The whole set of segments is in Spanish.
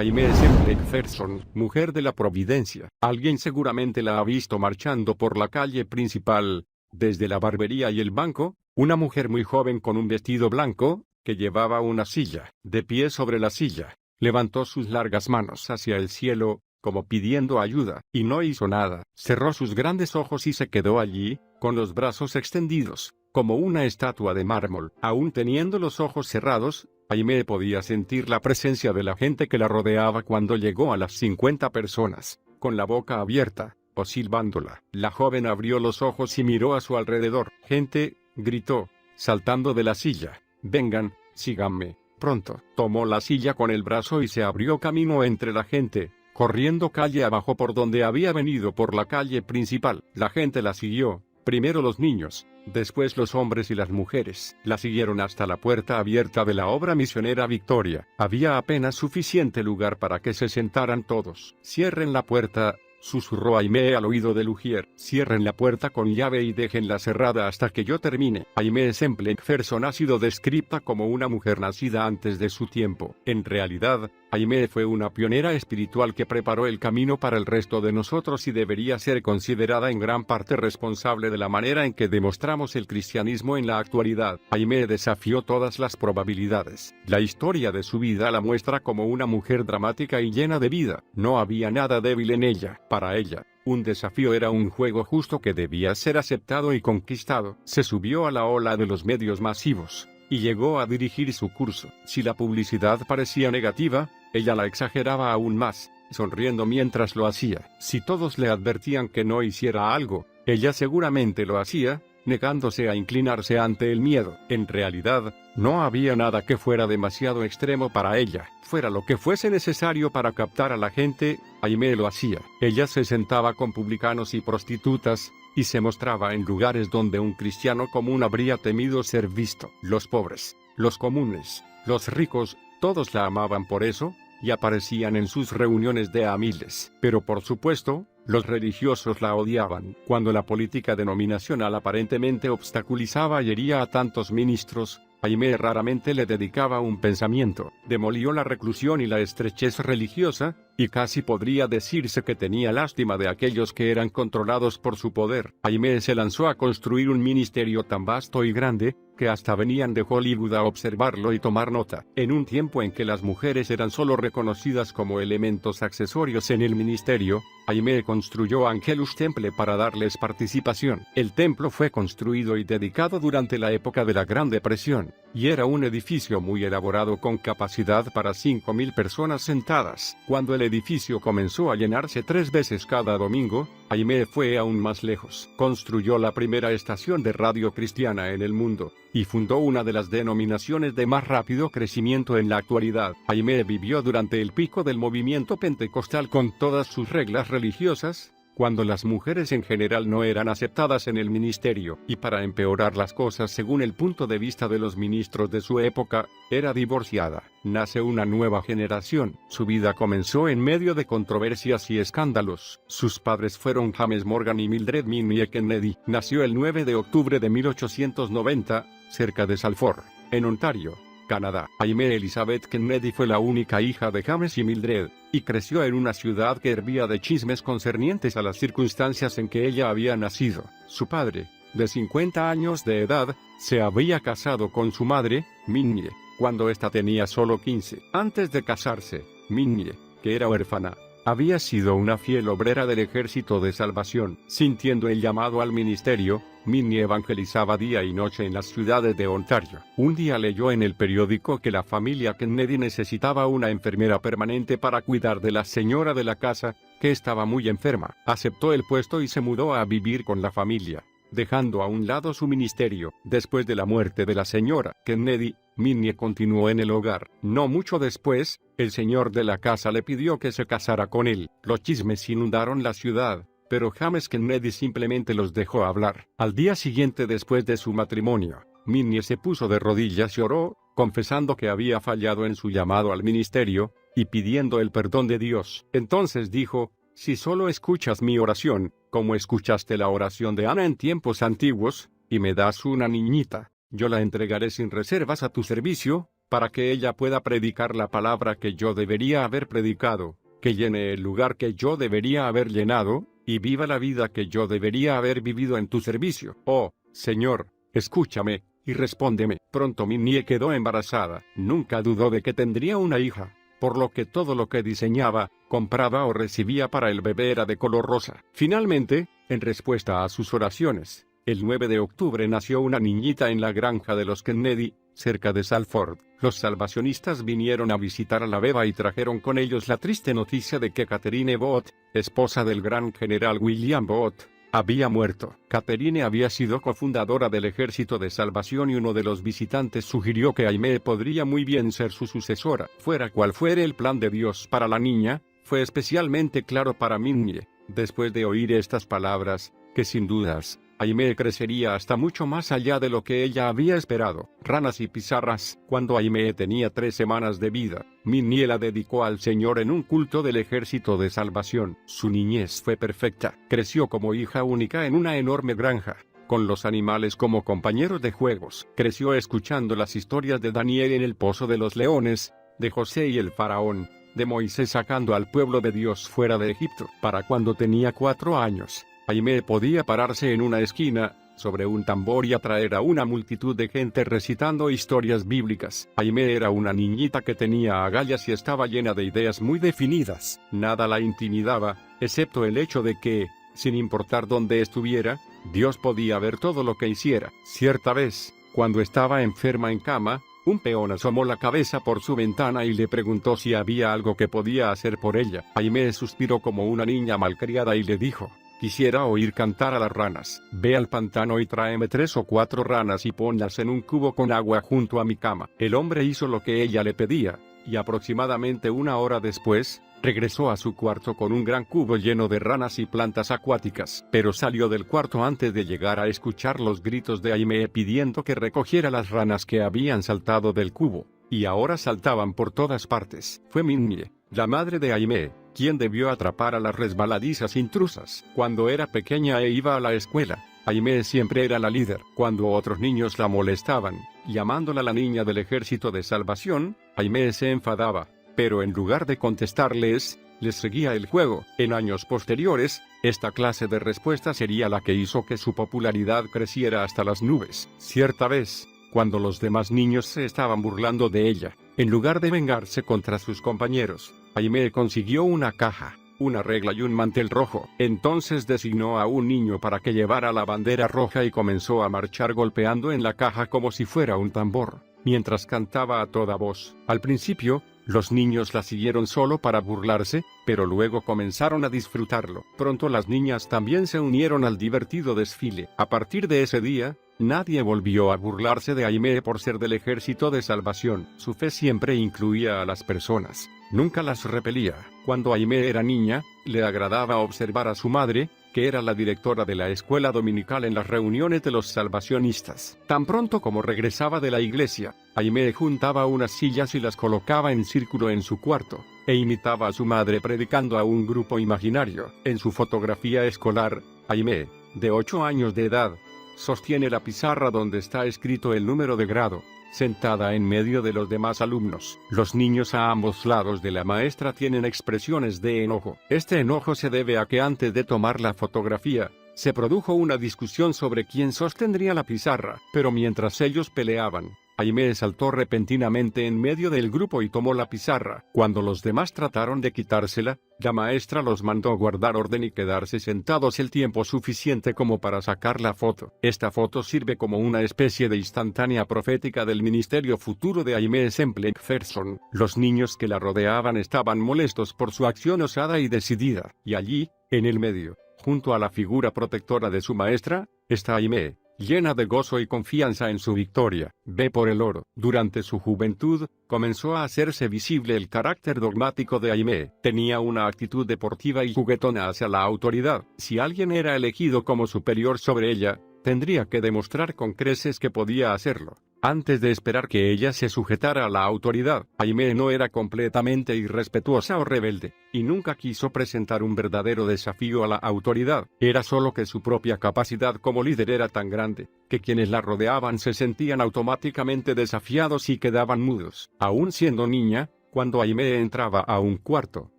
Aimee Semple McPherson, mujer de la Providencia. Alguien seguramente la ha visto marchando por la calle principal, desde la barbería y el banco, una mujer muy joven con un vestido blanco, que llevaba una silla. De pie sobre la silla, levantó sus largas manos hacia el cielo, como pidiendo ayuda, y no hizo nada. Cerró sus grandes ojos y se quedó allí, con los brazos extendidos, como una estatua de mármol. Aún teniendo los ojos cerrados, Aimee podía sentir la presencia de la gente que la rodeaba cuando llegó a las 50 personas, con la boca abierta, o silbándola. La joven abrió los ojos y miró a su alrededor. «Gente», gritó, saltando de la silla, «vengan, síganme, pronto». Tomó la silla con el brazo y se abrió camino entre la gente, corriendo calle abajo por donde había venido por la calle principal. La gente la siguió, primero los niños, después los hombres y las mujeres. La siguieron hasta la puerta abierta de la obra misionera Victoria. Había apenas suficiente lugar para que se sentaran todos. «Cierren la puerta», susurró Aimee al oído de Lugier. «Cierren la puerta con llave y déjenla cerrada hasta que yo termine». Aimee Semple McPherson ha sido descrita como una mujer nacida antes de su tiempo. En realidad, Aimee fue una pionera espiritual que preparó el camino para el resto de nosotros y debería ser considerada en gran parte responsable de la manera en que demostramos el cristianismo en la actualidad. Aimee desafió todas las probabilidades. La historia de su vida la muestra como una mujer dramática y llena de vida. No había nada débil en ella. Para ella, un desafío era un juego justo que debía ser aceptado y conquistado. Se subió a la ola de los medios masivos, y llegó a dirigir su curso. Si la publicidad parecía negativa, ella la exageraba aún más, sonriendo mientras lo hacía. Si todos le advertían que no hiciera algo, ella seguramente lo hacía, negándose a inclinarse ante el miedo. En realidad, no había nada que fuera demasiado extremo para ella. Fuera lo que fuese necesario para captar a la gente, Aimee lo hacía. Ella se sentaba con publicanos y prostitutas, y se mostraba en lugares donde un cristiano común habría temido ser visto. Los pobres, los comunes, los ricos, todos la amaban por eso, y aparecían en sus reuniones de a miles. Pero por supuesto, los religiosos la odiaban. Cuando la política denominacional aparentemente obstaculizaba y hería a tantos ministros, Aimee raramente le dedicaba un pensamiento. Demolió la reclusión y la estrechez religiosa, y casi podría decirse que tenía lástima de aquellos que eran controlados por su poder. Aimee se lanzó a construir un ministerio tan vasto y grande, que hasta venían de Hollywood a observarlo y tomar nota. En un tiempo en que las mujeres eran solo reconocidas como elementos accesorios en el ministerio, Aimee construyó Angelus Temple para darles participación. El templo fue construido y dedicado durante la época de la Gran Depresión, y era un edificio muy elaborado con capacidad para 5.000 personas sentadas. Cuando el edificio comenzó a llenarse 3 veces cada domingo, Aimee fue aún más lejos. Construyó la primera estación de radio cristiana en el mundo, y fundó una de las denominaciones de más rápido crecimiento en la actualidad. Aimee vivió durante el pico del movimiento pentecostal con todas sus reglas religiosas, cuando las mujeres en general no eran aceptadas en el ministerio, y para empeorar las cosas según el punto de vista de los ministros de su época, era divorciada. Nace una nueva generación. Su vida comenzó en medio de controversias y escándalos. Sus padres fueron James Morgan y Mildred Minnie Kennedy. Nació el 9 de octubre de 1890, cerca de Salford, en Ontario, Canadá. Aimee Elizabeth Kennedy fue la única hija de James y Mildred, y creció en una ciudad que hervía de chismes concernientes a las circunstancias en que ella había nacido. Su padre, de 50 años de edad, se había casado con su madre, Minnie, cuando ésta tenía solo 15. Antes de casarse, Minnie, que era huérfana, había sido una fiel obrera del Ejército de Salvación. Sintiendo el llamado al ministerio, Minnie evangelizaba día y noche en las ciudades de Ontario. Un día leyó en el periódico que la familia Kennedy necesitaba una enfermera permanente para cuidar de la señora de la casa, que estaba muy enferma. Aceptó el puesto y se mudó a vivir con la familia, dejando a un lado su ministerio. Después de la muerte de la señora Kennedy, Minnie continuó en el hogar. No mucho después, el señor de la casa le pidió que se casara con él. Los chismes inundaron la ciudad, pero James Kennedy simplemente los dejó hablar. Al día siguiente después de su matrimonio, Minnie se puso de rodillas y oró, confesando que había fallado en su llamado al ministerio, y pidiendo el perdón de Dios. Entonces dijo: «Si solo escuchas mi oración, como escuchaste la oración de Ana en tiempos antiguos, y me das una niñita, yo la entregaré sin reservas a tu servicio, para que ella pueda predicar la palabra que yo debería haber predicado, que llene el lugar que yo debería haber llenado, y viva la vida que yo debería haber vivido en tu servicio. Oh, Señor, escúchame, y respóndeme. Pronto Minnie quedó embarazada. Nunca dudó de que tendría una hija, por lo que todo lo que diseñaba, compraba o recibía para el bebé era de color rosa. Finalmente, en respuesta a sus oraciones, el 9 de octubre nació una niñita en la granja de los Kennedy, cerca de Salford. Los salvacionistas vinieron a visitar a la beba y trajeron con ellos la triste noticia de que Catherine Booth, esposa del gran general William Booth, había muerto. Catherine había sido cofundadora del Ejército de Salvación y uno de los visitantes sugirió que Aimee podría muy bien ser su sucesora. Fuera cual fuera el plan de Dios para la niña, fue especialmente claro para Minnie. Después de oír estas palabras, que sin dudas, Aimee crecería hasta mucho más allá de lo que ella había esperado. Ranas y pizarras. Cuando Aimee tenía 3 semanas de vida, Minnie la dedicó al Señor en un culto del Ejército de Salvación. Su niñez fue perfecta. Creció como hija única en una enorme granja, con los animales como compañeros de juegos. Creció escuchando las historias de Daniel en el pozo de los leones, de José y el faraón, de Moisés sacando al pueblo de Dios fuera de Egipto. Para cuando tenía 4 años, Aimee podía pararse en una esquina, sobre un tambor y atraer a una multitud de gente recitando historias bíblicas. Aimee era una niñita que tenía agallas y estaba llena de ideas muy definidas. Nada la intimidaba, excepto el hecho de que, sin importar dónde estuviera, Dios podía ver todo lo que hiciera. Cierta vez, cuando estaba enferma en cama, un peón asomó la cabeza por su ventana y le preguntó si había algo que podía hacer por ella. Aimee suspiró como una niña malcriada y le dijo: quisiera oír cantar a las ranas. Ve al pantano y tráeme 3 o 4 ranas y ponlas en un cubo con agua junto a mi cama. El hombre hizo lo que ella le pedía, y aproximadamente 1 hora después, regresó a su cuarto con un gran cubo lleno de ranas y plantas acuáticas. Pero salió del cuarto antes de llegar a escuchar los gritos de Aimee pidiendo que recogiera las ranas que habían saltado del cubo, y ahora saltaban por todas partes. Fue Minnie, la madre de Aimee, quien debió atrapar a las resbaladizas intrusas. Cuando era pequeña e iba a la escuela, Aimee siempre era la líder. Cuando otros niños la molestaban, llamándola la niña del Ejército de Salvación, Aimee se enfadaba, pero en lugar de contestarles, les seguía el juego. En años posteriores, esta clase de respuesta sería la que hizo que su popularidad creciera hasta las nubes. Cierta vez, cuando los demás niños se estaban burlando de ella, en lugar de vengarse contra sus compañeros, Aimee consiguió una caja, una regla y un mantel rojo. Entonces designó a un niño para que llevara la bandera roja y comenzó a marchar golpeando en la caja como si fuera un tambor, mientras cantaba a toda voz. Al principio, los niños la siguieron solo para burlarse, pero luego comenzaron a disfrutarlo. Pronto las niñas también se unieron al divertido desfile. A partir de ese día, nadie volvió a burlarse de Aimee por ser del Ejército de Salvación. Su fe siempre incluía a las personas, nunca las repelía. Cuando Aimee era niña, le agradaba observar a su madre, que era la directora de la escuela dominical en las reuniones de los salvacionistas. Tan pronto como regresaba de la iglesia, Aimee juntaba unas sillas y las colocaba en círculo en su cuarto, e imitaba a su madre predicando a un grupo imaginario. En su fotografía escolar, Aimee, de 8 años de edad, sostiene la pizarra donde está escrito el número de grado, sentada en medio de los demás alumnos. Los niños a ambos lados de la maestra tienen expresiones de enojo. Este enojo se debe a que antes de tomar la fotografía, se produjo una discusión sobre quién sostendría la pizarra, pero mientras ellos peleaban, Aimee saltó repentinamente en medio del grupo y tomó la pizarra. Cuando los demás trataron de quitársela, la maestra los mandó guardar orden y quedarse sentados el tiempo suficiente como para sacar la foto. Esta foto sirve como una especie de instantánea profética del ministerio futuro de Aimee Semple McPherson. Los niños que la rodeaban estaban molestos por su acción osada y decidida, y allí, en el medio, junto a la figura protectora de su maestra, está Aimee, llena de gozo y confianza en su victoria. Ve por el oro. Durante su juventud, comenzó a hacerse visible el carácter dogmático de Aimee. Tenía una actitud deportiva y juguetona hacia la autoridad. Si alguien era elegido como superior sobre ella, tendría que demostrar con creces que podía hacerlo. Antes de esperar que ella se sujetara a la autoridad, Aimee no era completamente irrespetuosa o rebelde, y nunca quiso presentar un verdadero desafío a la autoridad. Era solo que su propia capacidad como líder era tan grande, que quienes la rodeaban se sentían automáticamente desafiados y quedaban mudos. Aún siendo niña, cuando Aimee entraba a un cuarto,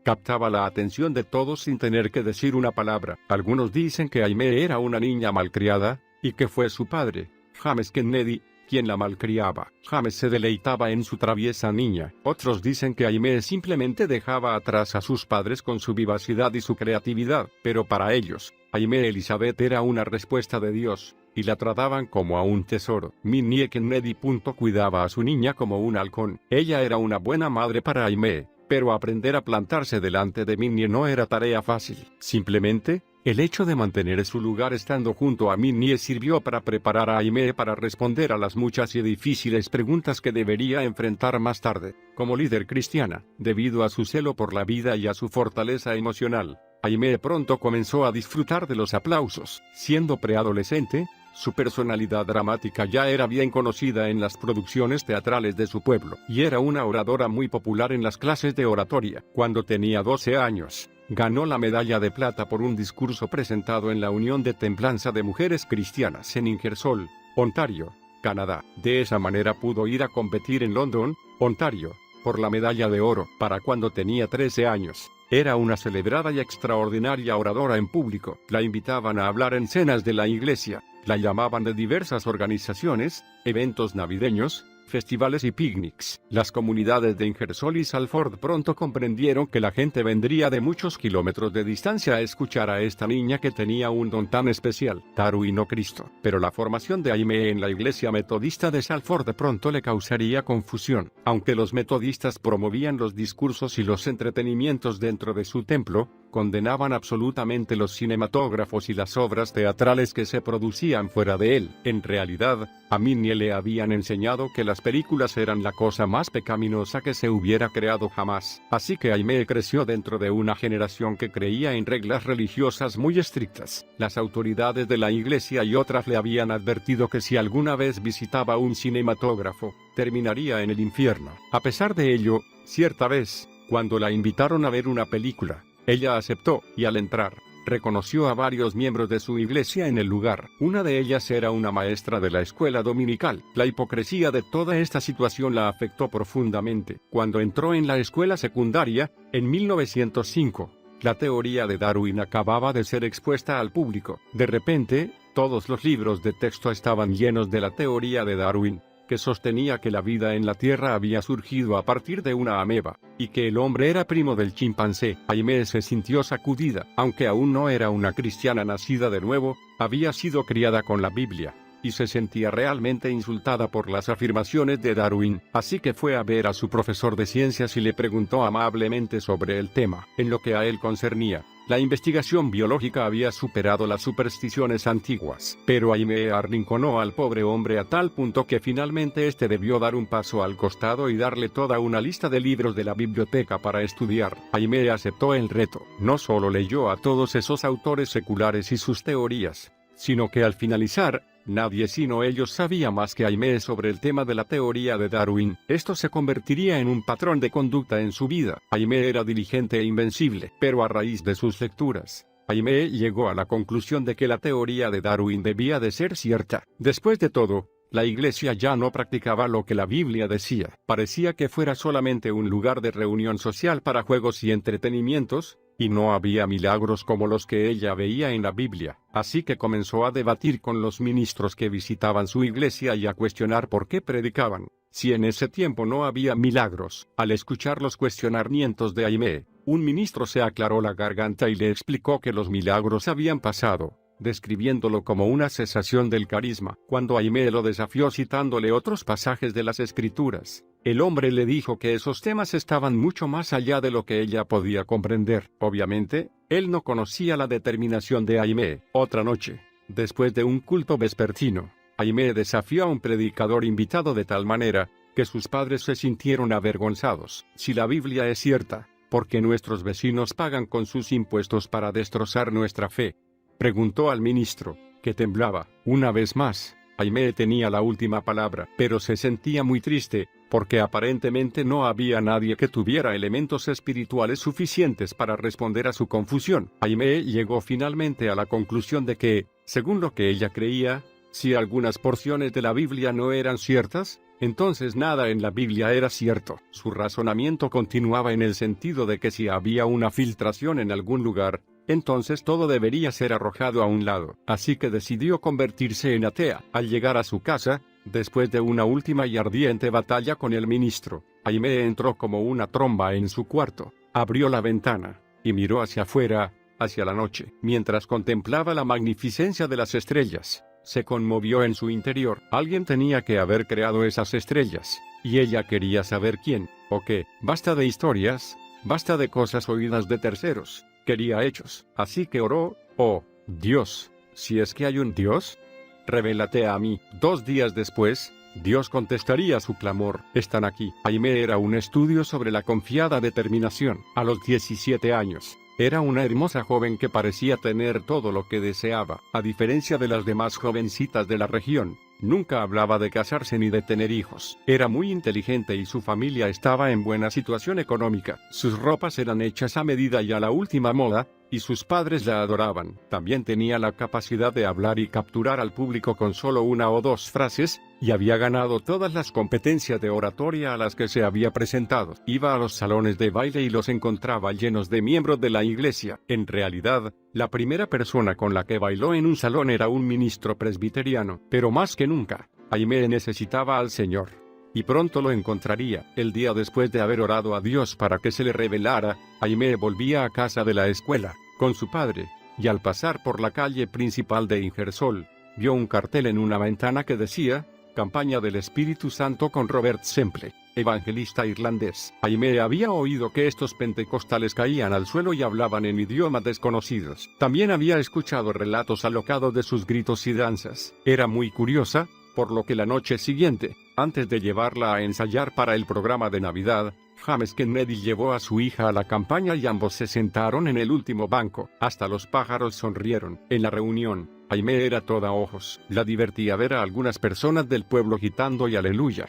captaba la atención de todos sin tener que decir una palabra. Algunos dicen que Aimee era una niña malcriada, y que fue su padre, James Kennedy, quien la malcriaba. James se deleitaba en su traviesa niña. Otros dicen que Aimee simplemente dejaba atrás a sus padres con su vivacidad y su creatividad, pero para ellos, Aimee Elizabeth era una respuesta de Dios, y la trataban como a un tesoro. Minnie Kennedy. Cuidaba a su niña como un halcón. Ella era una buena madre para Aimee, pero aprender a plantarse delante de Minnie no era tarea fácil. Simplemente, el hecho de mantener su lugar estando junto a Minnie sirvió para preparar a Aimee para responder a las muchas y difíciles preguntas que debería enfrentar más tarde. Como líder cristiana, debido a su celo por la vida y a su fortaleza emocional, Aimee pronto comenzó a disfrutar de los aplausos. Siendo preadolescente, su personalidad dramática ya era bien conocida en las producciones teatrales de su pueblo, y era una oradora muy popular en las clases de oratoria. Cuando tenía 12 años, ganó la medalla de plata por un discurso presentado en la Unión de Templanza de Mujeres Cristianas en Ingersoll, Ontario, Canadá. De esa manera pudo ir a competir en London, Ontario, por la medalla de oro. Para cuando tenía 13 años, era una celebrada y extraordinaria oradora en público. La invitaban a hablar en cenas de la iglesia, la llamaban de diversas organizaciones, eventos navideños, festivales y picnics. Las comunidades de Ingersoll y Salford pronto comprendieron que la gente vendría de muchos kilómetros de distancia a escuchar a esta niña que tenía un don tan especial, Darwin o Cristo. Pero la formación de Aimee en la iglesia metodista de Salford pronto le causaría confusión. Aunque los metodistas promovían los discursos y los entretenimientos dentro de su templo, condenaban absolutamente los cinematógrafos y las obras teatrales que se producían fuera de él. En realidad, a Minnie le habían enseñado que las películas eran la cosa más pecaminosa que se hubiera creado jamás. Así que Aimee creció dentro de una generación que creía en reglas religiosas muy estrictas. Las autoridades de la iglesia y otras le habían advertido que si alguna vez visitaba un cinematógrafo, terminaría en el infierno. A pesar de ello, cierta vez, cuando la invitaron a ver una película, ella aceptó, y al entrar, reconoció a varios miembros de su iglesia en el lugar. Una de ellas era una maestra de la escuela dominical. La hipocresía de toda esta situación la afectó profundamente. Cuando entró en la escuela secundaria, en 1905, la teoría de Darwin acababa de ser expuesta al público. De repente, todos los libros de texto estaban llenos de la teoría de Darwin, que sostenía que la vida en la Tierra había surgido a partir de una ameba, y que el hombre era primo del chimpancé. Aimee se sintió sacudida. Aunque aún no era una cristiana nacida de nuevo, había sido criada con la Biblia, y se sentía realmente insultada por las afirmaciones de Darwin. Así que fue a ver a su profesor de ciencias y le preguntó amablemente sobre el tema. En lo que a él concernía, la investigación biológica había superado las supersticiones antiguas, pero Aimee arrinconó al pobre hombre a tal punto que finalmente este debió dar un paso al costado y darle toda una lista de libros de la biblioteca para estudiar. Aimee aceptó el reto. No solo leyó a todos esos autores seculares y sus teorías, sino que al finalizar, nadie sino ellos sabía más que Aimee sobre el tema de la teoría de Darwin. Esto se convertiría en un patrón de conducta en su vida. Aimee era diligente e invencible, pero a raíz de sus lecturas, Aimee llegó a la conclusión de que la teoría de Darwin debía de ser cierta. Después de todo, la iglesia ya no practicaba lo que la Biblia decía. Parecía que fuera solamente un lugar de reunión social para juegos y entretenimientos, y no había milagros como los que ella veía en la Biblia. Así que comenzó a debatir con los ministros que visitaban su iglesia y a cuestionar por qué predicaban, si en ese tiempo no había milagros. Al escuchar los cuestionamientos de Aimee, un ministro se aclaró la garganta y le explicó que los milagros habían pasado, describiéndolo como una cesación del carisma. Cuando Aimee lo desafió citándole otros pasajes de las Escrituras, el hombre le dijo que esos temas estaban mucho más allá de lo que ella podía comprender. Obviamente, él no conocía la determinación de Aimee. Otra noche, después de un culto vespertino, Aimee desafió a un predicador invitado de tal manera que sus padres se sintieron avergonzados. Si la Biblia es cierta, ¿por qué nuestros vecinos pagan con sus impuestos para destrozar nuestra fe?, preguntó al ministro, que temblaba. Una vez más, Aimee tenía la última palabra, pero se sentía muy triste, porque aparentemente no había nadie que tuviera elementos espirituales suficientes para responder a su confusión. Aimee llegó finalmente a la conclusión de que, según lo que ella creía, si algunas porciones de la Biblia no eran ciertas, entonces nada en la Biblia era cierto. Su razonamiento continuaba en el sentido de que si había una filtración en algún lugar, entonces todo debería ser arrojado a un lado. Así que decidió convertirse en atea. Al llegar a su casa, después de una última y ardiente batalla con el ministro, Aimee entró como una tromba en su cuarto, abrió la ventana, y miró hacia afuera, hacia la noche. Mientras contemplaba la magnificencia de las estrellas, se conmovió en su interior. Alguien tenía que haber creado esas estrellas, y ella quería saber quién, o qué. Basta de historias, basta de cosas oídas de terceros, quería hechos. Así que oró: oh, Dios, si es que hay un Dios, revélate a mí. 2 días después, Dios contestaría su clamor. Están aquí. Aimee era un estudio sobre la confiada determinación. A los 17 años, era una hermosa joven que parecía tener todo lo que deseaba. A diferencia de las demás jovencitas de la región, nunca hablaba de casarse ni de tener hijos. Era muy inteligente y su familia estaba en buena situación económica. Sus ropas eran hechas a medida y a la última moda, y sus padres la adoraban. También tenía la capacidad de hablar y capturar al público con solo 1 o 2 frases, y había ganado todas las competencias de oratoria a las que se había presentado. Iba a los salones de baile y los encontraba llenos de miembros de la iglesia. En realidad, la primera persona con la que bailó en un salón era un ministro presbiteriano. Pero más que nunca, Aimee necesitaba al Señor. Y pronto lo encontraría. El día después de haber orado a Dios para que se le revelara, Aimee volvía a casa de la escuela, con su padre, y al pasar por la calle principal de Ingersoll, vio un cartel en una ventana que decía: Campaña del Espíritu Santo con Robert Semple, evangelista irlandés. Aimee había oído que estos pentecostales caían al suelo y hablaban en idiomas desconocidos. También había escuchado relatos alocados de sus gritos y danzas. Era muy curiosa, por lo que la noche siguiente, antes de llevarla a ensayar para el programa de Navidad, James Kennedy llevó a su hija a la campaña y ambos se sentaron en el último banco. Hasta los pájaros sonrieron. En la reunión, Aimee era toda ojos. La divertía ver a algunas personas del pueblo gritando y aleluya,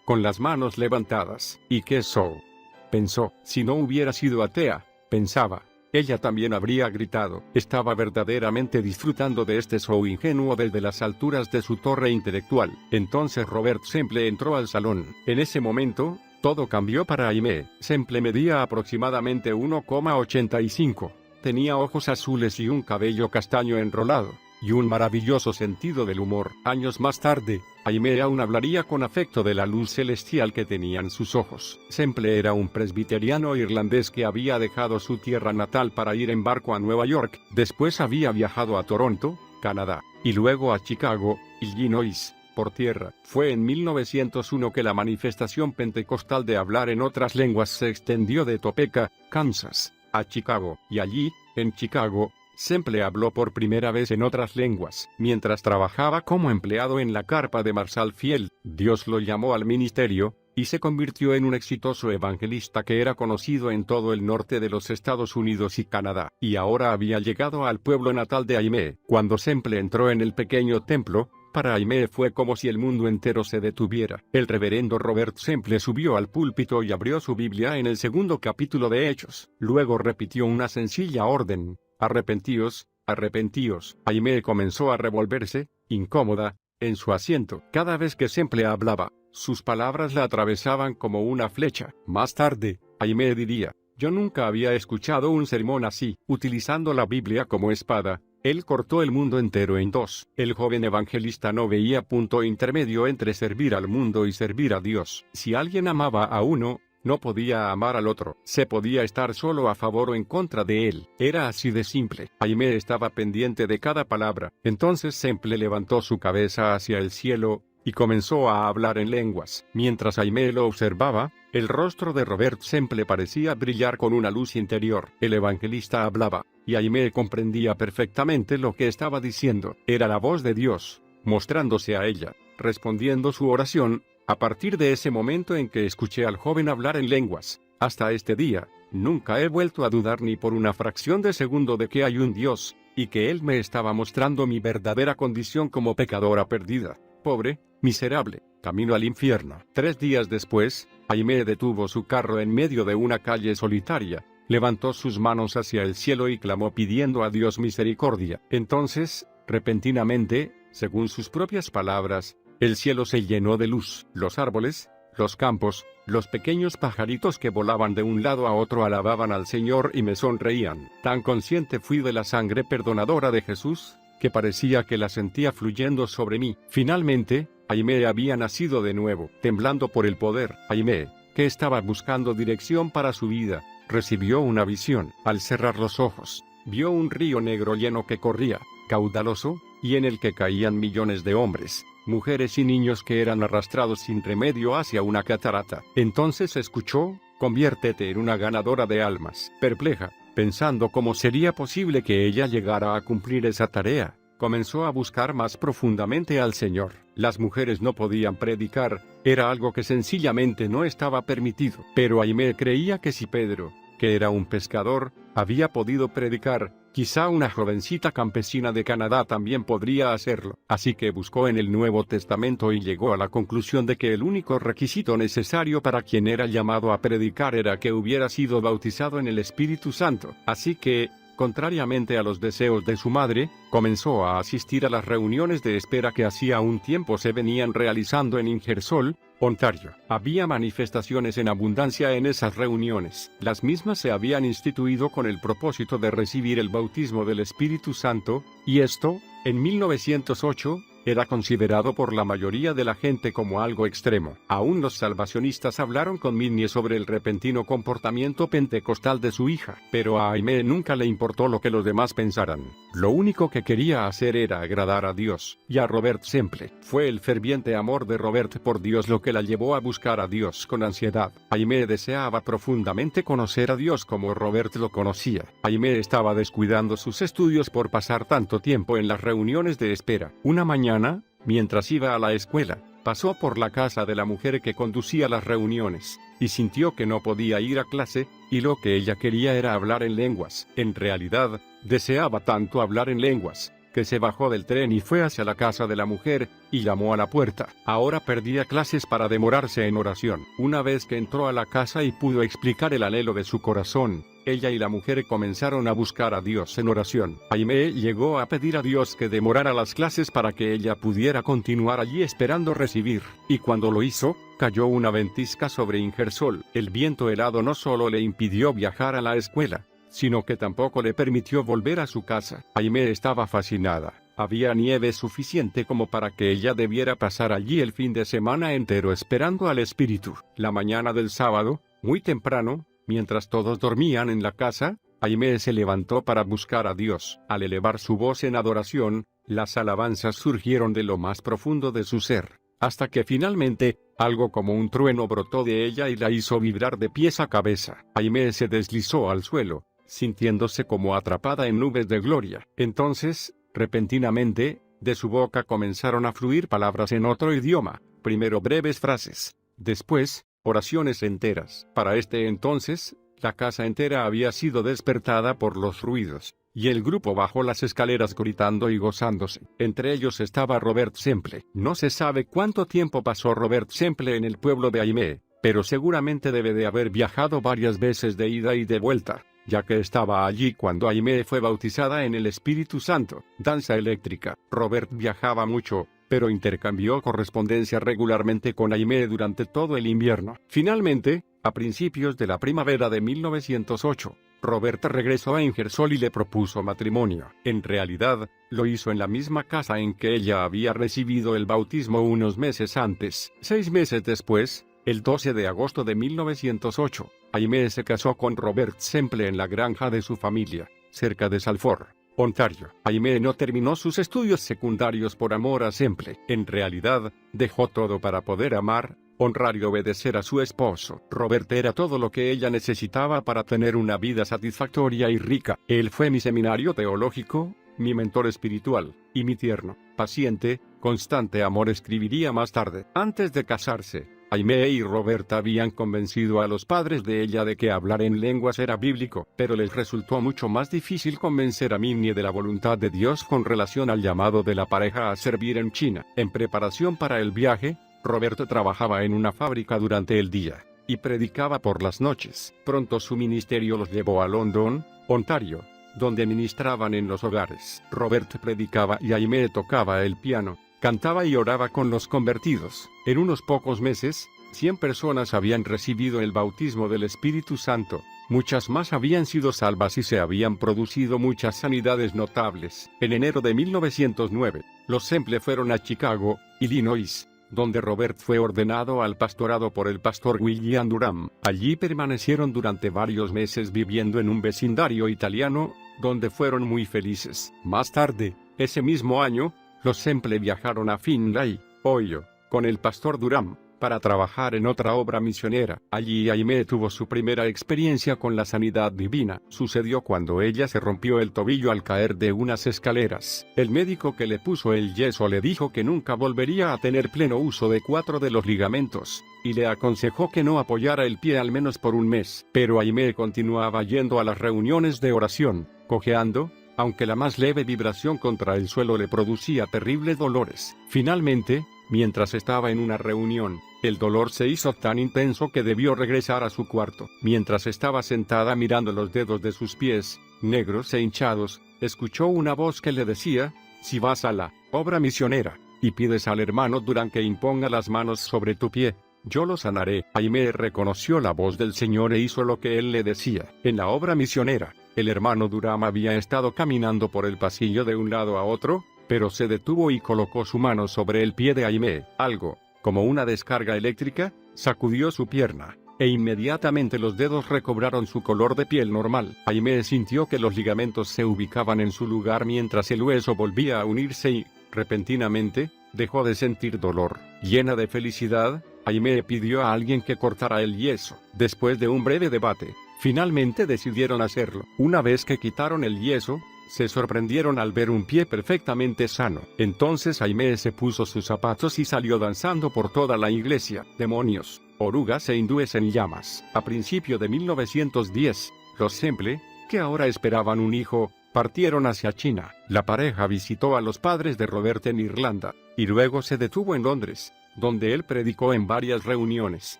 con las manos levantadas. ¿Y qué show?, pensó. Si no hubiera sido atea, pensaba, ella también habría gritado. Estaba verdaderamente disfrutando de este show ingenuo desde las alturas de su torre intelectual. Entonces Robert Semple entró al salón. En ese momento, todo cambió para Aimee. Semple medía aproximadamente 1,85. Tenía ojos azules y un cabello castaño enrolado, y un maravilloso sentido del humor. Años más tarde, Aimee aún hablaría con afecto de la luz celestial que tenían sus ojos. Semple era un presbiteriano irlandés que había dejado su tierra natal para ir en barco a Nueva York. Después había viajado a Toronto, Canadá, y luego a Chicago, Illinois, por tierra. Fue en 1901 que la manifestación pentecostal de hablar en otras lenguas se extendió de Topeka, Kansas, a Chicago, y allí, en Chicago, Semple habló por primera vez en otras lenguas. Mientras trabajaba como empleado en la carpa de Marshall Field, Dios lo llamó al ministerio, y se convirtió en un exitoso evangelista que era conocido en todo el norte de los Estados Unidos y Canadá. Y ahora había llegado al pueblo natal de Aimee. Cuando Semple entró en el pequeño templo, para Aimee fue como si el mundo entero se detuviera. El reverendo Robert Semple subió al púlpito y abrió su Biblia en el 2º capítulo de Hechos. Luego repitió una sencilla orden: arrepentíos, arrepentíos. Aimee comenzó a revolverse, incómoda, en su asiento. Cada vez que Semple hablaba, sus palabras la atravesaban como una flecha. Más tarde, Aimee diría: yo nunca había escuchado un sermón así. Utilizando la Biblia como espada, él cortó el mundo entero en 2. El joven evangelista no veía punto intermedio entre servir al mundo y servir a Dios. Si alguien amaba a uno, no podía amar al otro. Se podía estar solo a favor o en contra de él. Era así de simple. Aimee estaba pendiente de cada palabra. Entonces Semple levantó su cabeza hacia el cielo y comenzó a hablar en lenguas. Mientras Aimee lo observaba, el rostro de Robert Semple parecía brillar con una luz interior. El evangelista hablaba, y Aimee comprendía perfectamente lo que estaba diciendo. Era la voz de Dios, mostrándose a ella, respondiendo su oración. A partir de ese momento en que escuché al joven hablar en lenguas, hasta este día, nunca he vuelto a dudar ni por una fracción de segundo de que hay un Dios, y que Él me estaba mostrando mi verdadera condición como pecadora perdida. pobre, miserable, camino al infierno. 3 días después, Aimee detuvo su carro en medio de una calle solitaria, levantó sus manos hacia el cielo y clamó pidiendo a Dios misericordia. Entonces, repentinamente, según sus propias palabras, el cielo se llenó de luz. Los árboles, los campos, los pequeños pajaritos que volaban de un lado a otro alababan al Señor y me sonreían. Tan consciente fui de la sangre perdonadora de Jesús, que parecía que la sentía fluyendo sobre mí. Finalmente, Aimee había nacido de nuevo, temblando por el poder. Aimee, que estaba buscando dirección para su vida, recibió una visión. Al cerrar los ojos, vio un río negro lleno que corría, caudaloso, y en el que caían millones de hombres, mujeres y niños que eran arrastrados sin remedio hacia una catarata. Entonces escuchó: conviértete en una ganadora de almas. Perpleja, pensando cómo sería posible que ella llegara a cumplir esa tarea, comenzó a buscar más profundamente al Señor. Las mujeres no podían predicar, era algo que sencillamente no estaba permitido. Pero Aimee creía que si Pedro, que era un pescador, había podido predicar, quizá una jovencita campesina de Canadá también podría hacerlo. Así que buscó en el Nuevo Testamento y llegó a la conclusión de que el único requisito necesario para quien era llamado a predicar era que hubiera sido bautizado en el Espíritu Santo. Así que, contrariamente a los deseos de su madre, comenzó a asistir a las reuniones de espera que hacía un tiempo se venían realizando en Ingersoll, Ontario. Había manifestaciones en abundancia en esas reuniones. Las mismas se habían instituido con el propósito de recibir el bautismo del Espíritu Santo, y esto, en 1908, era considerado por la mayoría de la gente como algo extremo. Aún los salvacionistas hablaron con Minnie sobre el repentino comportamiento pentecostal de su hija, pero a Aimee nunca le importó lo que los demás pensaran. Lo único que quería hacer era agradar a Dios y a Robert Semple. Fue el ferviente amor de Robert por Dios lo que la llevó a buscar a Dios con ansiedad. Aimee deseaba profundamente conocer a Dios como Robert lo conocía. Aimee estaba descuidando sus estudios por pasar tanto tiempo en las reuniones de espera. Una mañana, mientras iba a la escuela, pasó por la casa de la mujer que conducía las reuniones, y sintió que no podía ir a clase, y lo que ella quería era hablar en lenguas. En realidad, deseaba tanto hablar en lenguas, que se bajó del tren y fue hacia la casa de la mujer, y llamó a la puerta. Ahora perdía clases para demorarse en oración. Una vez que entró a la casa y pudo explicar el anhelo de su corazón, ella y la mujer comenzaron a buscar a Dios en oración. Aimee llegó a pedir a Dios que demorara las clases para que ella pudiera continuar allí esperando recibir, y cuando lo hizo, cayó una ventisca sobre Ingersoll. El viento helado no solo le impidió viajar a la escuela, sino que tampoco le permitió volver a su casa. Aimee estaba fascinada. Había nieve suficiente como para que ella debiera pasar allí el fin de semana entero esperando al Espíritu. La mañana del sábado, muy temprano, mientras todos dormían en la casa, Aimee se levantó para buscar a Dios. Al elevar su voz en adoración, las alabanzas surgieron de lo más profundo de su ser, hasta que finalmente, algo como un trueno brotó de ella y la hizo vibrar de pies a cabeza. Aimee se deslizó al suelo, sintiéndose como atrapada en nubes de gloria. Entonces, repentinamente, de su boca comenzaron a fluir palabras en otro idioma, primero breves frases, después, oraciones enteras. Para este entonces, la casa entera había sido despertada por los ruidos, y el grupo bajó las escaleras gritando y gozándose. Entre ellos estaba Robert Semple. No se sabe cuánto tiempo pasó Robert Semple en el pueblo de Aimee, pero seguramente debe de haber viajado varias veces de ida y de vuelta, ya que estaba allí cuando Aimee fue bautizada en el Espíritu Santo. Danza eléctrica. Robert viajaba mucho, pero intercambió correspondencia regularmente con Aimee durante todo el invierno. Finalmente, a principios de la primavera de 1908, Robert regresó a Ingersoll y le propuso matrimonio. En realidad, lo hizo en la misma casa en que ella había recibido el bautismo unos meses antes. 6 meses después, el 12 de agosto de 1908, Aimee se casó con Robert Semple en la granja de su familia, cerca de Salford, Ontario. Aimee no terminó sus estudios secundarios por amor a Semple. En realidad, dejó todo para poder amar, honrar y obedecer a su esposo. Robert era todo lo que ella necesitaba para tener una vida satisfactoria y rica. Él fue mi seminario teológico, mi mentor espiritual, y mi tierno, paciente, constante amor. Escribiría más tarde. Antes de casarse, Aimee y Roberta habían convencido a los padres de ella de que hablar en lenguas era bíblico, pero les resultó mucho más difícil convencer a Minnie de la voluntad de Dios con relación al llamado de la pareja a servir en China. En preparación para el viaje, Roberta trabajaba en una fábrica durante el día y predicaba por las noches. Pronto su ministerio los llevó a London, Ontario, donde ministraban en los hogares. Robert predicaba y Aimee tocaba el piano, cantaba y oraba con los convertidos. En unos pocos meses, 100 personas habían recibido el bautismo del Espíritu Santo. Muchas más habían sido salvas y se habían producido muchas sanidades notables. En enero de 1909, los Semple fueron a Chicago, Illinois, donde Robert fue ordenado al pastorado por el pastor William Durham. Allí permanecieron durante varios meses viviendo en un vecindario italiano, donde fueron muy felices. Más tarde, ese mismo año, los Semple viajaron a Findlay, Ohio, con el pastor Durham, para trabajar en otra obra misionera. Allí Aimee tuvo su primera experiencia con la sanidad divina. Sucedió cuando ella se rompió el tobillo al caer de unas escaleras. El médico que le puso el yeso le dijo que nunca volvería a tener pleno uso de 4 de los ligamentos, y le aconsejó que no apoyara el pie al menos por un mes. Pero Aimee continuaba yendo a las reuniones de oración, cojeando, aunque la más leve vibración contra el suelo le producía terribles dolores. Finalmente, mientras estaba en una reunión, el dolor se hizo tan intenso que debió regresar a su cuarto. Mientras estaba sentada mirando los dedos de sus pies, negros e hinchados, escuchó una voz que le decía: si vas a la obra misionera, y pides al hermano Durham que imponga las manos sobre tu pie, yo lo sanaré. Aimee reconoció la voz del Señor e hizo lo que él le decía. En la obra misionera, el hermano Durham había estado caminando por el pasillo de un lado a otro, pero se detuvo y colocó su mano sobre el pie de Aimee. Algo, como una descarga eléctrica, sacudió su pierna, e inmediatamente los dedos recobraron su color de piel normal. Aimee sintió que los ligamentos se ubicaban en su lugar mientras el hueso volvía a unirse y, repentinamente, dejó de sentir dolor. Llena de felicidad, Aimee pidió a alguien que cortara el yeso. Después de un breve debate, finalmente decidieron hacerlo. Una vez que quitaron el yeso, se sorprendieron al ver un pie perfectamente sano. Entonces Aimee se puso sus zapatos y salió danzando por toda la iglesia. Demonios, orugas e hindúes en llamas. A principio de 1910, los Semple, que ahora esperaban un hijo, partieron hacia China. La pareja visitó a los padres de Robert en Irlanda, y luego se detuvo en Londres, donde él predicó en varias reuniones.